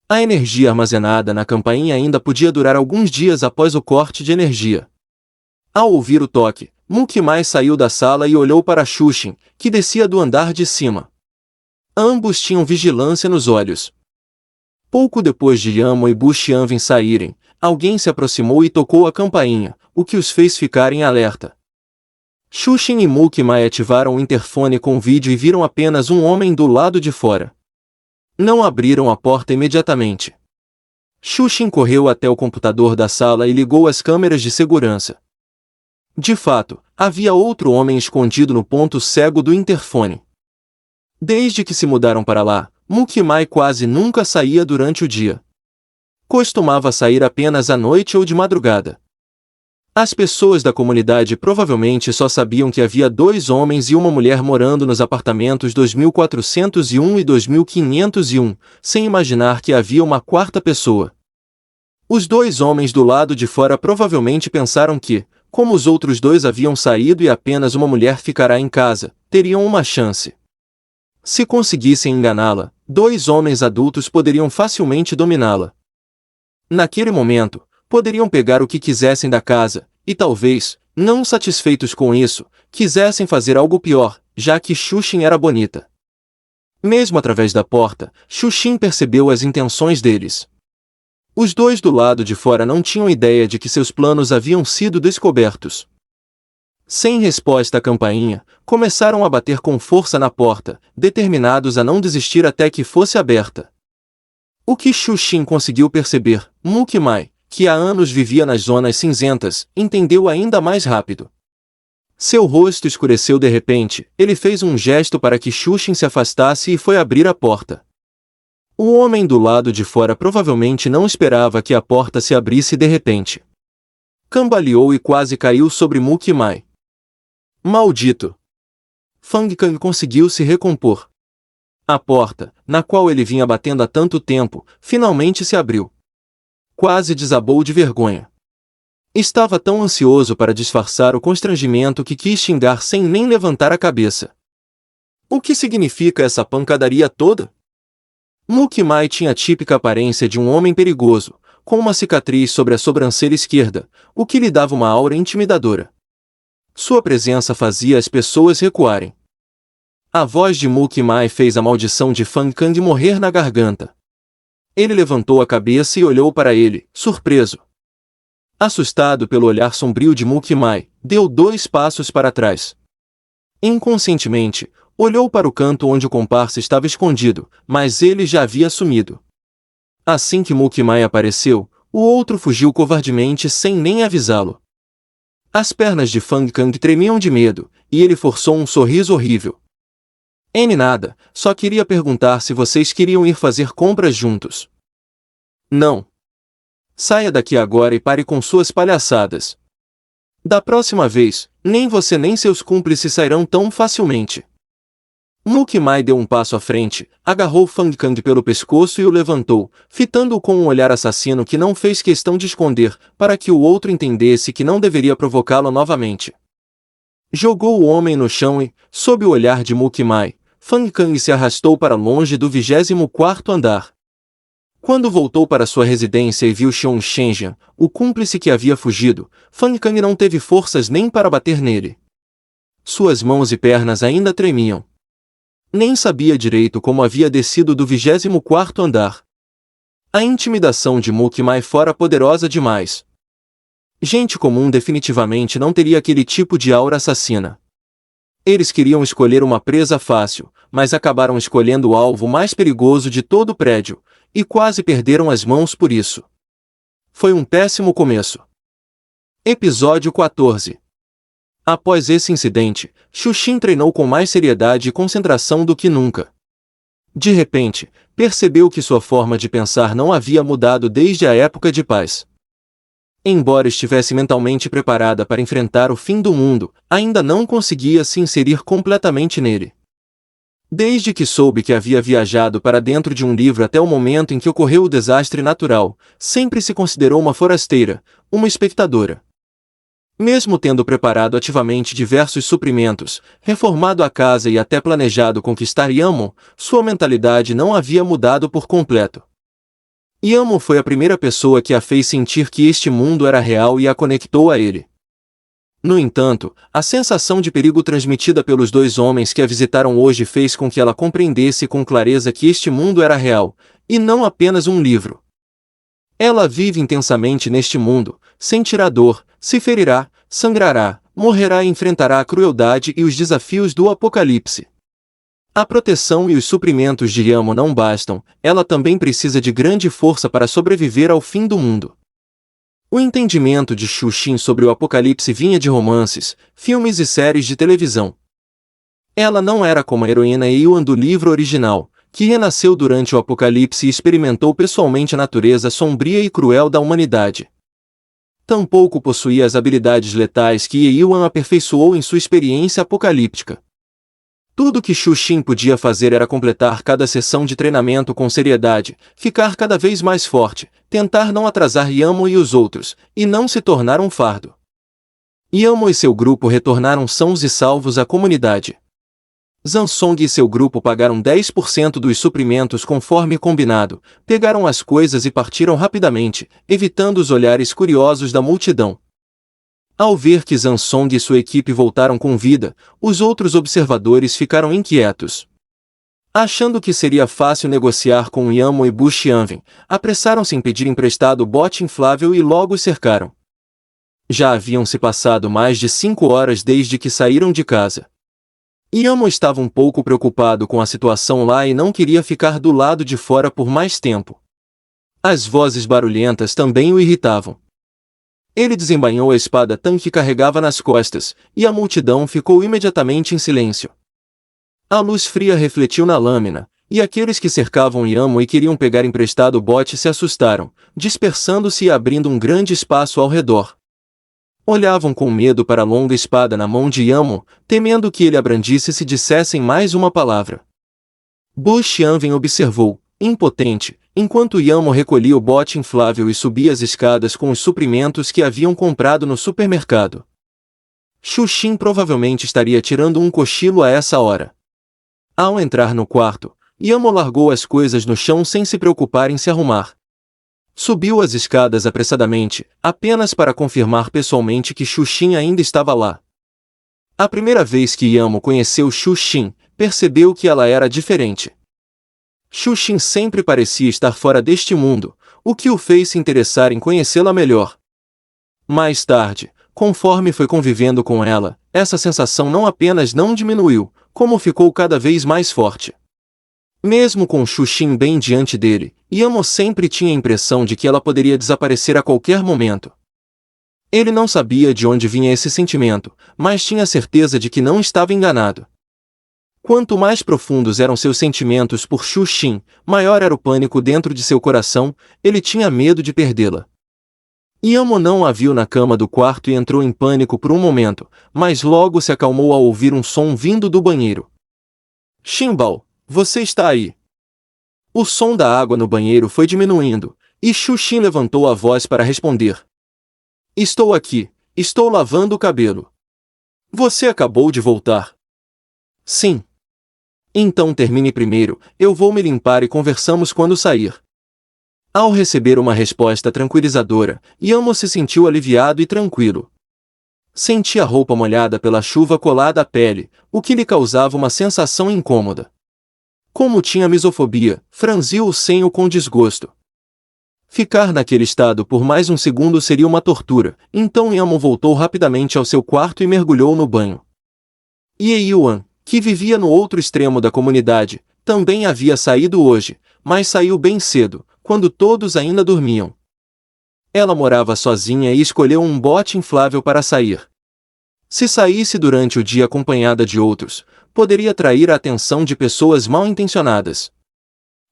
A energia armazenada na campainha ainda podia durar alguns dias após o corte de energia. Ao ouvir o toque, Muki Mai saiu da sala e olhou para Xuxin, que descia do andar de cima. Ambos tinham vigilância nos olhos. Pouco depois de Yamo e Bu Xianwen saírem, alguém se aproximou e tocou a campainha, o que os fez ficar em alerta. Xuxin e Muki Mai ativaram o interfone com vídeo e viram apenas um homem do lado de fora. Não abriram a porta imediatamente. Xuxin correu até o computador da sala e ligou as câmeras de segurança. De fato, havia outro homem escondido no ponto cego do interfone. Desde que se mudaram para lá, Mukimai quase nunca saía durante o dia. Costumava sair apenas à noite ou de madrugada. As pessoas da comunidade provavelmente só sabiam que havia 2 homens e uma mulher morando nos apartamentos 2401 e 2501, sem imaginar que havia uma quarta pessoa. Os 2 homens do lado de fora provavelmente pensaram que, como os outros 2 haviam saído e apenas uma mulher ficará em casa, teriam uma chance. Se conseguissem enganá-la, 2 homens adultos poderiam facilmente dominá-la. Naquele momento, poderiam pegar o que quisessem da casa, e talvez, não satisfeitos com isso, quisessem fazer algo pior, já que Xuxin era bonita. Mesmo através da porta, Xuxin percebeu as intenções deles. Os 2 do lado de fora não tinham ideia de que seus planos haviam sido descobertos. Sem resposta à campainha, começaram a bater com força na porta, determinados a não desistir até que fosse aberta. O que Xuxin conseguiu perceber, Mukimai, que há anos vivia nas zonas cinzentas, entendeu ainda mais rápido. Seu rosto escureceu de repente, ele fez um gesto para que Xuxin se afastasse e foi abrir a porta. O homem do lado de fora provavelmente não esperava que a porta se abrisse de repente. Cambaleou e quase caiu sobre Mukimai. Maldito! Fang Kang conseguiu se recompor. A porta, na qual ele vinha batendo há tanto tempo, finalmente se abriu. Quase desabou de vergonha. Estava tão ansioso para disfarçar o constrangimento que quis xingar sem nem levantar a cabeça. O que significa essa pancadaria toda? Mukimai tinha a típica aparência de um homem perigoso, com uma cicatriz sobre a sobrancelha esquerda, o que lhe dava uma aura intimidadora. Sua presença fazia as pessoas recuarem. A voz de Mukimai fez a maldição de Fang Kang morrer na garganta. Ele levantou a cabeça e olhou para ele, surpreso. Assustado pelo olhar sombrio de Mukimai, deu 2 passos para trás. Inconscientemente, olhou para o canto onde o comparsa estava escondido, mas ele já havia sumido. Assim que Mukimai apareceu, o outro fugiu covardemente sem nem avisá-lo. As pernas de Fang Kang tremiam de medo, e ele forçou um sorriso horrível. Nada, só queria perguntar se vocês queriam ir fazer compras juntos. Não. Saia daqui agora e pare com suas palhaçadas. Da próxima vez, nem você nem seus cúmplices sairão tão facilmente. Mukimai deu um passo à frente, agarrou Fang Kang pelo pescoço e o levantou, fitando-o com um olhar assassino que não fez questão de esconder, para que o outro entendesse que não deveria provocá-lo novamente. Jogou o homem no chão e, sob o olhar de Mukimai, Fang Kang se arrastou para longe do 24º andar. Quando voltou para sua residência e viu Xiong Shenjian, o cúmplice que havia fugido, Fang Kang não teve forças nem para bater nele. Suas mãos e pernas ainda tremiam. Nem sabia direito como havia descido do 24º andar. A intimidação de Mukimai fora poderosa demais. Gente comum definitivamente não teria aquele tipo de aura assassina. Eles queriam escolher uma presa fácil, mas acabaram escolhendo o alvo mais perigoso de todo o prédio, e quase perderam as mãos por isso. Foi um péssimo começo. Episódio 14. Após esse incidente, Xuxin treinou com mais seriedade e concentração do que nunca. De repente, percebeu que sua forma de pensar não havia mudado desde a época de paz. Embora estivesse mentalmente preparada para enfrentar o fim do mundo, ainda não conseguia se inserir completamente nele. Desde que soube que havia viajado para dentro de um livro até o momento em que ocorreu o desastre natural, sempre se considerou uma forasteira, uma espectadora. Mesmo tendo preparado ativamente diversos suprimentos, reformado a casa e até planejado conquistar Yammon, sua mentalidade não havia mudado por completo. Yammon foi a primeira pessoa que a fez sentir que este mundo era real e a conectou a ele. No entanto, a sensação de perigo transmitida pelos 2 homens que a visitaram hoje fez com que ela compreendesse com clareza que este mundo era real, e não apenas um livro. Ela vive intensamente neste mundo, sentirá dor, se ferirá, sangrará, morrerá e enfrentará a crueldade e os desafios do apocalipse. A proteção e os suprimentos de Yammon não bastam, ela também precisa de grande força para sobreviver ao fim do mundo. O entendimento de Xuxin sobre o apocalipse vinha de romances, filmes e séries de televisão. Ela não era como a heroína Yuan do livro original, que renasceu durante o apocalipse e experimentou pessoalmente a natureza sombria e cruel da humanidade. Tampouco possuía as habilidades letais que Yuan aperfeiçoou em sua experiência apocalíptica. Tudo que Xu Xin podia fazer era completar cada sessão de treinamento com seriedade, ficar cada vez mais forte, tentar não atrasar Yamo e os outros, e não se tornar um fardo. Yamo e seu grupo retornaram sãos e salvos à comunidade. Zhang Song e seu grupo pagaram 10% dos suprimentos conforme combinado, pegaram as coisas e partiram rapidamente, evitando os olhares curiosos da multidão. Ao ver que Zhang Song e sua equipe voltaram com vida, os outros observadores ficaram inquietos. Achando que seria fácil negociar com Yamo e Bu Xianwen, apressaram-se em pedir emprestado o bote inflável e logo os cercaram. Já haviam se passado mais de 5 horas desde que saíram de casa. Yamo estava um pouco preocupado com a situação lá e não queria ficar do lado de fora por mais tempo. As vozes barulhentas também o irritavam. Ele desembainhou a espada Tan que carregava nas costas, e a multidão ficou imediatamente em silêncio. A luz fria refletiu na lâmina, e aqueles que cercavam Yamo e queriam pegar emprestado o bote se assustaram, dispersando-se e abrindo um grande espaço ao redor. Olhavam com medo para a longa espada na mão de Yamo, temendo que ele a brandisse se dissessem mais uma palavra. Bu Xianwen observou, impotente, enquanto Yamo recolhia o bote inflável e subia as escadas com os suprimentos que haviam comprado no supermercado. Xu Xin provavelmente estaria tirando um cochilo a essa hora. Ao entrar no quarto, Yamo largou as coisas no chão sem se preocupar em se arrumar. Subiu as escadas apressadamente, apenas para confirmar pessoalmente que Xu Xin ainda estava lá. A primeira vez que Yamo conheceu Xu Xin, percebeu que ela era diferente. Xu Xin sempre parecia estar fora deste mundo, o que o fez se interessar em conhecê-la melhor. Mais tarde, conforme foi convivendo com ela, essa sensação não apenas não diminuiu, como ficou cada vez mais forte. Mesmo com Xu Xin bem diante dele, Yamo sempre tinha a impressão de que ela poderia desaparecer a qualquer momento. Ele não sabia de onde vinha esse sentimento, mas tinha certeza de que não estava enganado. Quanto mais profundos eram seus sentimentos por Xu Xin, maior era o pânico dentro de seu coração, ele tinha medo de perdê-la. Yamo não a viu na cama do quarto e entrou em pânico por um momento, mas logo se acalmou ao ouvir um som vindo do banheiro. Xinbao, você está aí. O som da água no banheiro foi diminuindo, e Xu Xin levantou a voz para responder. Estou aqui, estou lavando o cabelo. Você acabou de voltar? Sim. Então termine primeiro, eu vou me limpar e conversamos quando sair. Ao receber uma resposta tranquilizadora, Yamo se sentiu aliviado e tranquilo. Sentia a roupa molhada pela chuva colada à pele, o que lhe causava uma sensação incômoda. Como tinha misofobia, franziu o senho com desgosto. Ficar naquele estado por mais um segundo seria uma tortura, então Yamo voltou rapidamente ao seu quarto e mergulhou no banho. Ye Yuan, que vivia no outro extremo da comunidade, também havia saído hoje, mas saiu bem cedo, quando todos ainda dormiam. Ela morava sozinha e escolheu um bote inflável para sair. Se saísse durante o dia acompanhada de outros, poderia atrair a atenção de pessoas mal intencionadas.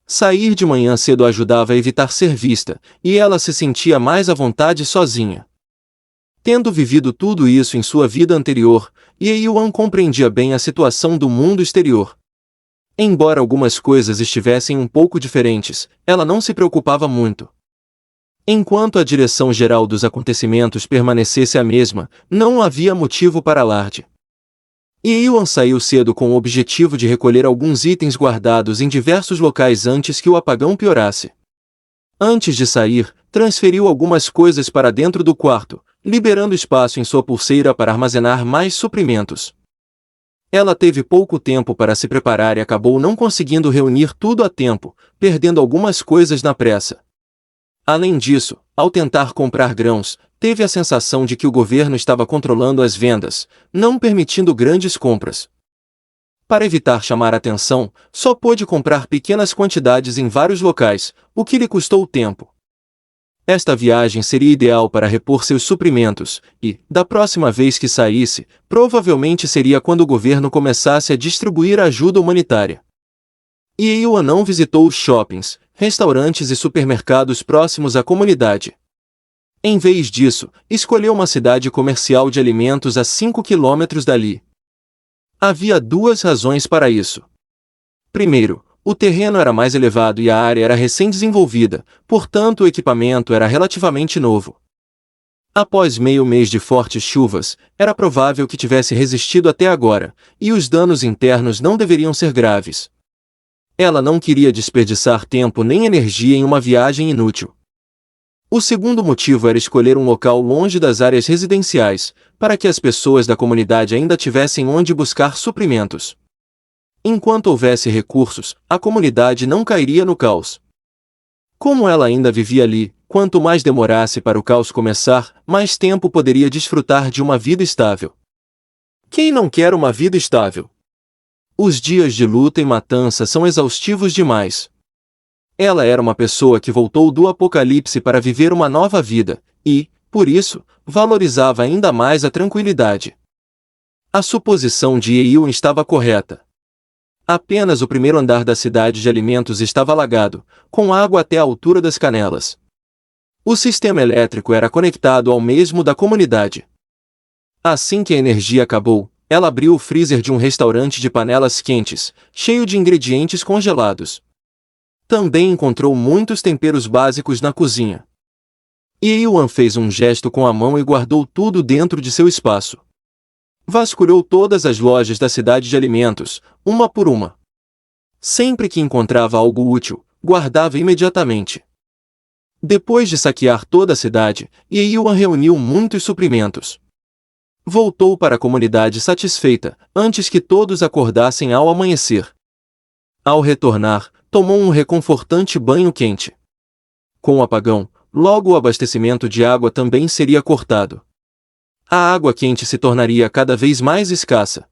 Sair de manhã cedo ajudava a evitar ser vista, e ela se sentia mais à vontade sozinha. Tendo vivido tudo isso em sua vida anterior, Ye Yuan compreendia bem a situação do mundo exterior. Embora algumas coisas estivessem um pouco diferentes, ela não se preocupava muito. Enquanto a direção geral dos acontecimentos permanecesse a mesma, não havia motivo para alarde. Ye Yuan saiu cedo com o objetivo de recolher alguns itens guardados em diversos locais antes que o apagão piorasse. Antes de sair, transferiu algumas coisas para dentro do quarto, liberando espaço em sua pulseira para armazenar mais suprimentos. Ela teve pouco tempo para se preparar e acabou não conseguindo reunir tudo a tempo, perdendo algumas coisas na pressa. Além disso, ao tentar comprar grãos, teve a sensação de que o governo estava controlando as vendas, não permitindo grandes compras. Para evitar chamar atenção, só pôde comprar pequenas quantidades em vários locais, o que lhe custou tempo. Esta viagem seria ideal para repor seus suprimentos, e, da próxima vez que saísse, provavelmente seria quando o governo começasse a distribuir ajuda humanitária. Yuan não visitou os shoppings, restaurantes e supermercados próximos à comunidade. Em vez disso, escolheu uma cidade comercial de alimentos a 5 quilômetros dali. Havia duas razões para isso. Primeiro, o terreno era mais elevado e a área era recém-desenvolvida, portanto o equipamento era relativamente novo. Após meio mês de fortes chuvas, era provável que tivesse resistido até agora, e os danos internos não deveriam ser graves. Ela não queria desperdiçar tempo nem energia em uma viagem inútil. O segundo motivo era escolher um local longe das áreas residenciais, para que as pessoas da comunidade ainda tivessem onde buscar suprimentos. Enquanto houvesse recursos, a comunidade não cairia no caos. Como ela ainda vivia ali, quanto mais demorasse para o caos começar, mais tempo poderia desfrutar de uma vida estável. Quem não quer uma vida estável? Os dias de luta e matança são exaustivos demais. Ela era uma pessoa que voltou do apocalipse para viver uma nova vida, e, por isso, valorizava ainda mais a tranquilidade. A suposição de Yuan estava correta. Apenas o primeiro andar da cidade de alimentos estava alagado, com água até a altura das canelas. O sistema elétrico era conectado ao mesmo da comunidade. Assim que a energia acabou, ela abriu o freezer de um restaurante de panelas quentes, cheio de ingredientes congelados. Também encontrou muitos temperos básicos na cozinha. Yuan fez um gesto com a mão e guardou tudo dentro de seu espaço. Vasculhou todas as lojas da cidade de alimentos, uma por uma. Sempre que encontrava algo útil, guardava imediatamente. Depois de saquear toda a cidade, Yuan reuniu muitos suprimentos. Voltou para a comunidade satisfeita, antes que todos acordassem ao amanhecer. Ao retornar, tomou um reconfortante banho quente. Com o apagão, logo o abastecimento de água também seria cortado. A água quente se tornaria cada vez mais escassa.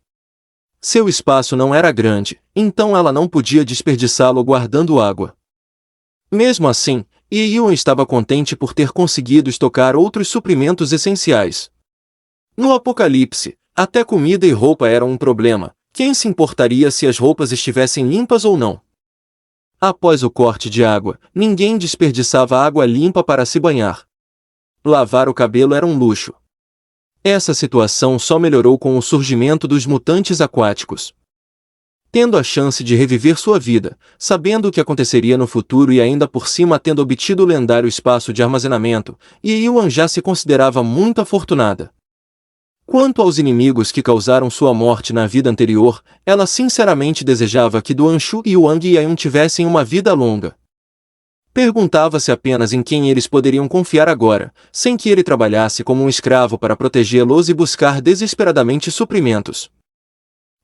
Seu espaço não era grande, então ela não podia desperdiçá-lo guardando água. Mesmo assim, Yuan estava contente por ter conseguido estocar outros suprimentos essenciais. No apocalipse, até comida e roupa eram um problema. Quem se importaria se as roupas estivessem limpas ou não? Após o corte de água, ninguém desperdiçava água limpa para se banhar. Lavar o cabelo era um luxo. Essa situação só melhorou com o surgimento dos mutantes aquáticos. Tendo a chance de reviver sua vida, sabendo o que aconteceria no futuro e ainda por cima tendo obtido o lendário espaço de armazenamento, Yuan já se considerava muito afortunada. Quanto aos inimigos que causaram sua morte na vida anterior, ela sinceramente desejava que Duanshu e Wang Yayun tivessem uma vida longa. Perguntava-se apenas em quem eles poderiam confiar agora, sem que ele trabalhasse como um escravo para protegê-los e buscar desesperadamente suprimentos.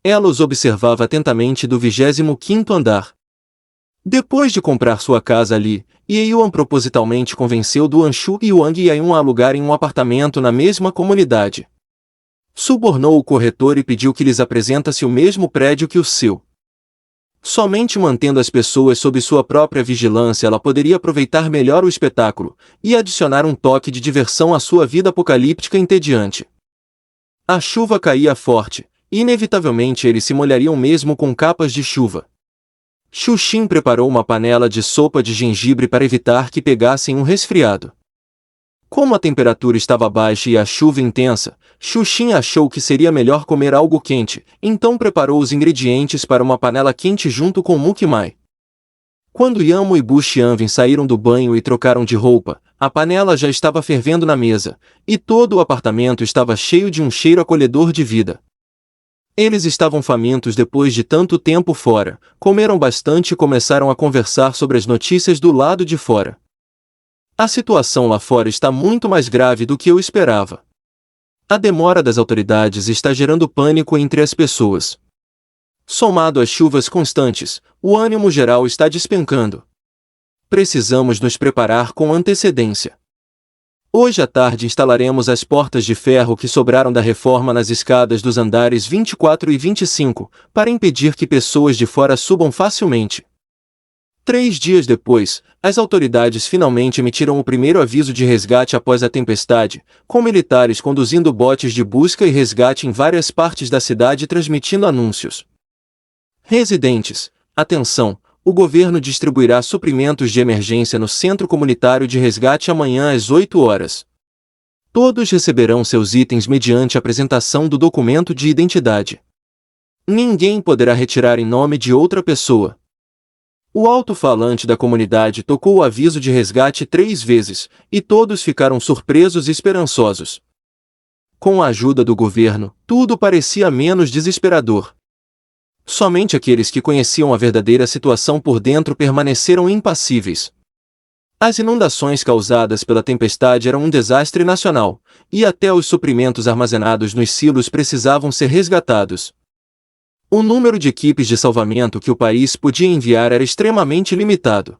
Ela os observava atentamente do 25º andar. Depois de comprar sua casa ali, Yuan propositalmente convenceu Duanshu e Wang Yayun a alugarem um apartamento na mesma comunidade. Subornou o corretor e pediu que lhes apresentasse o mesmo prédio que o seu. Somente mantendo as pessoas sob sua própria vigilância ela poderia aproveitar melhor o espetáculo, e adicionar um toque de diversão à sua vida apocalíptica entediante. A chuva caía forte, e inevitavelmente eles se molhariam mesmo com capas de chuva. Xuxin preparou uma panela de sopa de gengibre para evitar que pegassem um resfriado. Como a temperatura estava baixa e a chuva intensa, Xuxin achou que seria melhor comer algo quente, então preparou os ingredientes para uma panela quente junto com Mukmai. Quando Yamo e Bu Xianvin saíram do banho e trocaram de roupa, a panela já estava fervendo na mesa, e todo o apartamento estava cheio de um cheiro acolhedor de vida. Eles estavam famintos depois de tanto tempo fora, comeram bastante e começaram a conversar sobre as notícias do lado de fora. A situação lá fora está muito mais grave do que eu esperava. A demora das autoridades está gerando pânico entre as pessoas. Somado às chuvas constantes, o ânimo geral está despencando. Precisamos nos preparar com antecedência. Hoje à tarde instalaremos as portas de ferro que sobraram da reforma nas escadas dos andares 24 e 25, para impedir que pessoas de fora subam facilmente. 3 dias depois, as autoridades finalmente emitiram o primeiro aviso de resgate após a tempestade, com militares conduzindo botes de busca e resgate em várias partes da cidade transmitindo anúncios. Residentes, atenção! O governo distribuirá suprimentos de emergência no Centro Comunitário de Resgate amanhã às 8 horas. Todos receberão seus itens mediante apresentação do documento de identidade. Ninguém poderá retirar em nome de outra pessoa. O alto-falante da comunidade tocou o aviso de resgate 3 vezes, e todos ficaram surpresos e esperançosos. Com a ajuda do governo, tudo parecia menos desesperador. Somente aqueles que conheciam a verdadeira situação por dentro permaneceram impassíveis. As inundações causadas pela tempestade eram um desastre nacional, e até os suprimentos armazenados nos silos precisavam ser resgatados. O número de equipes de salvamento que o país podia enviar era extremamente limitado.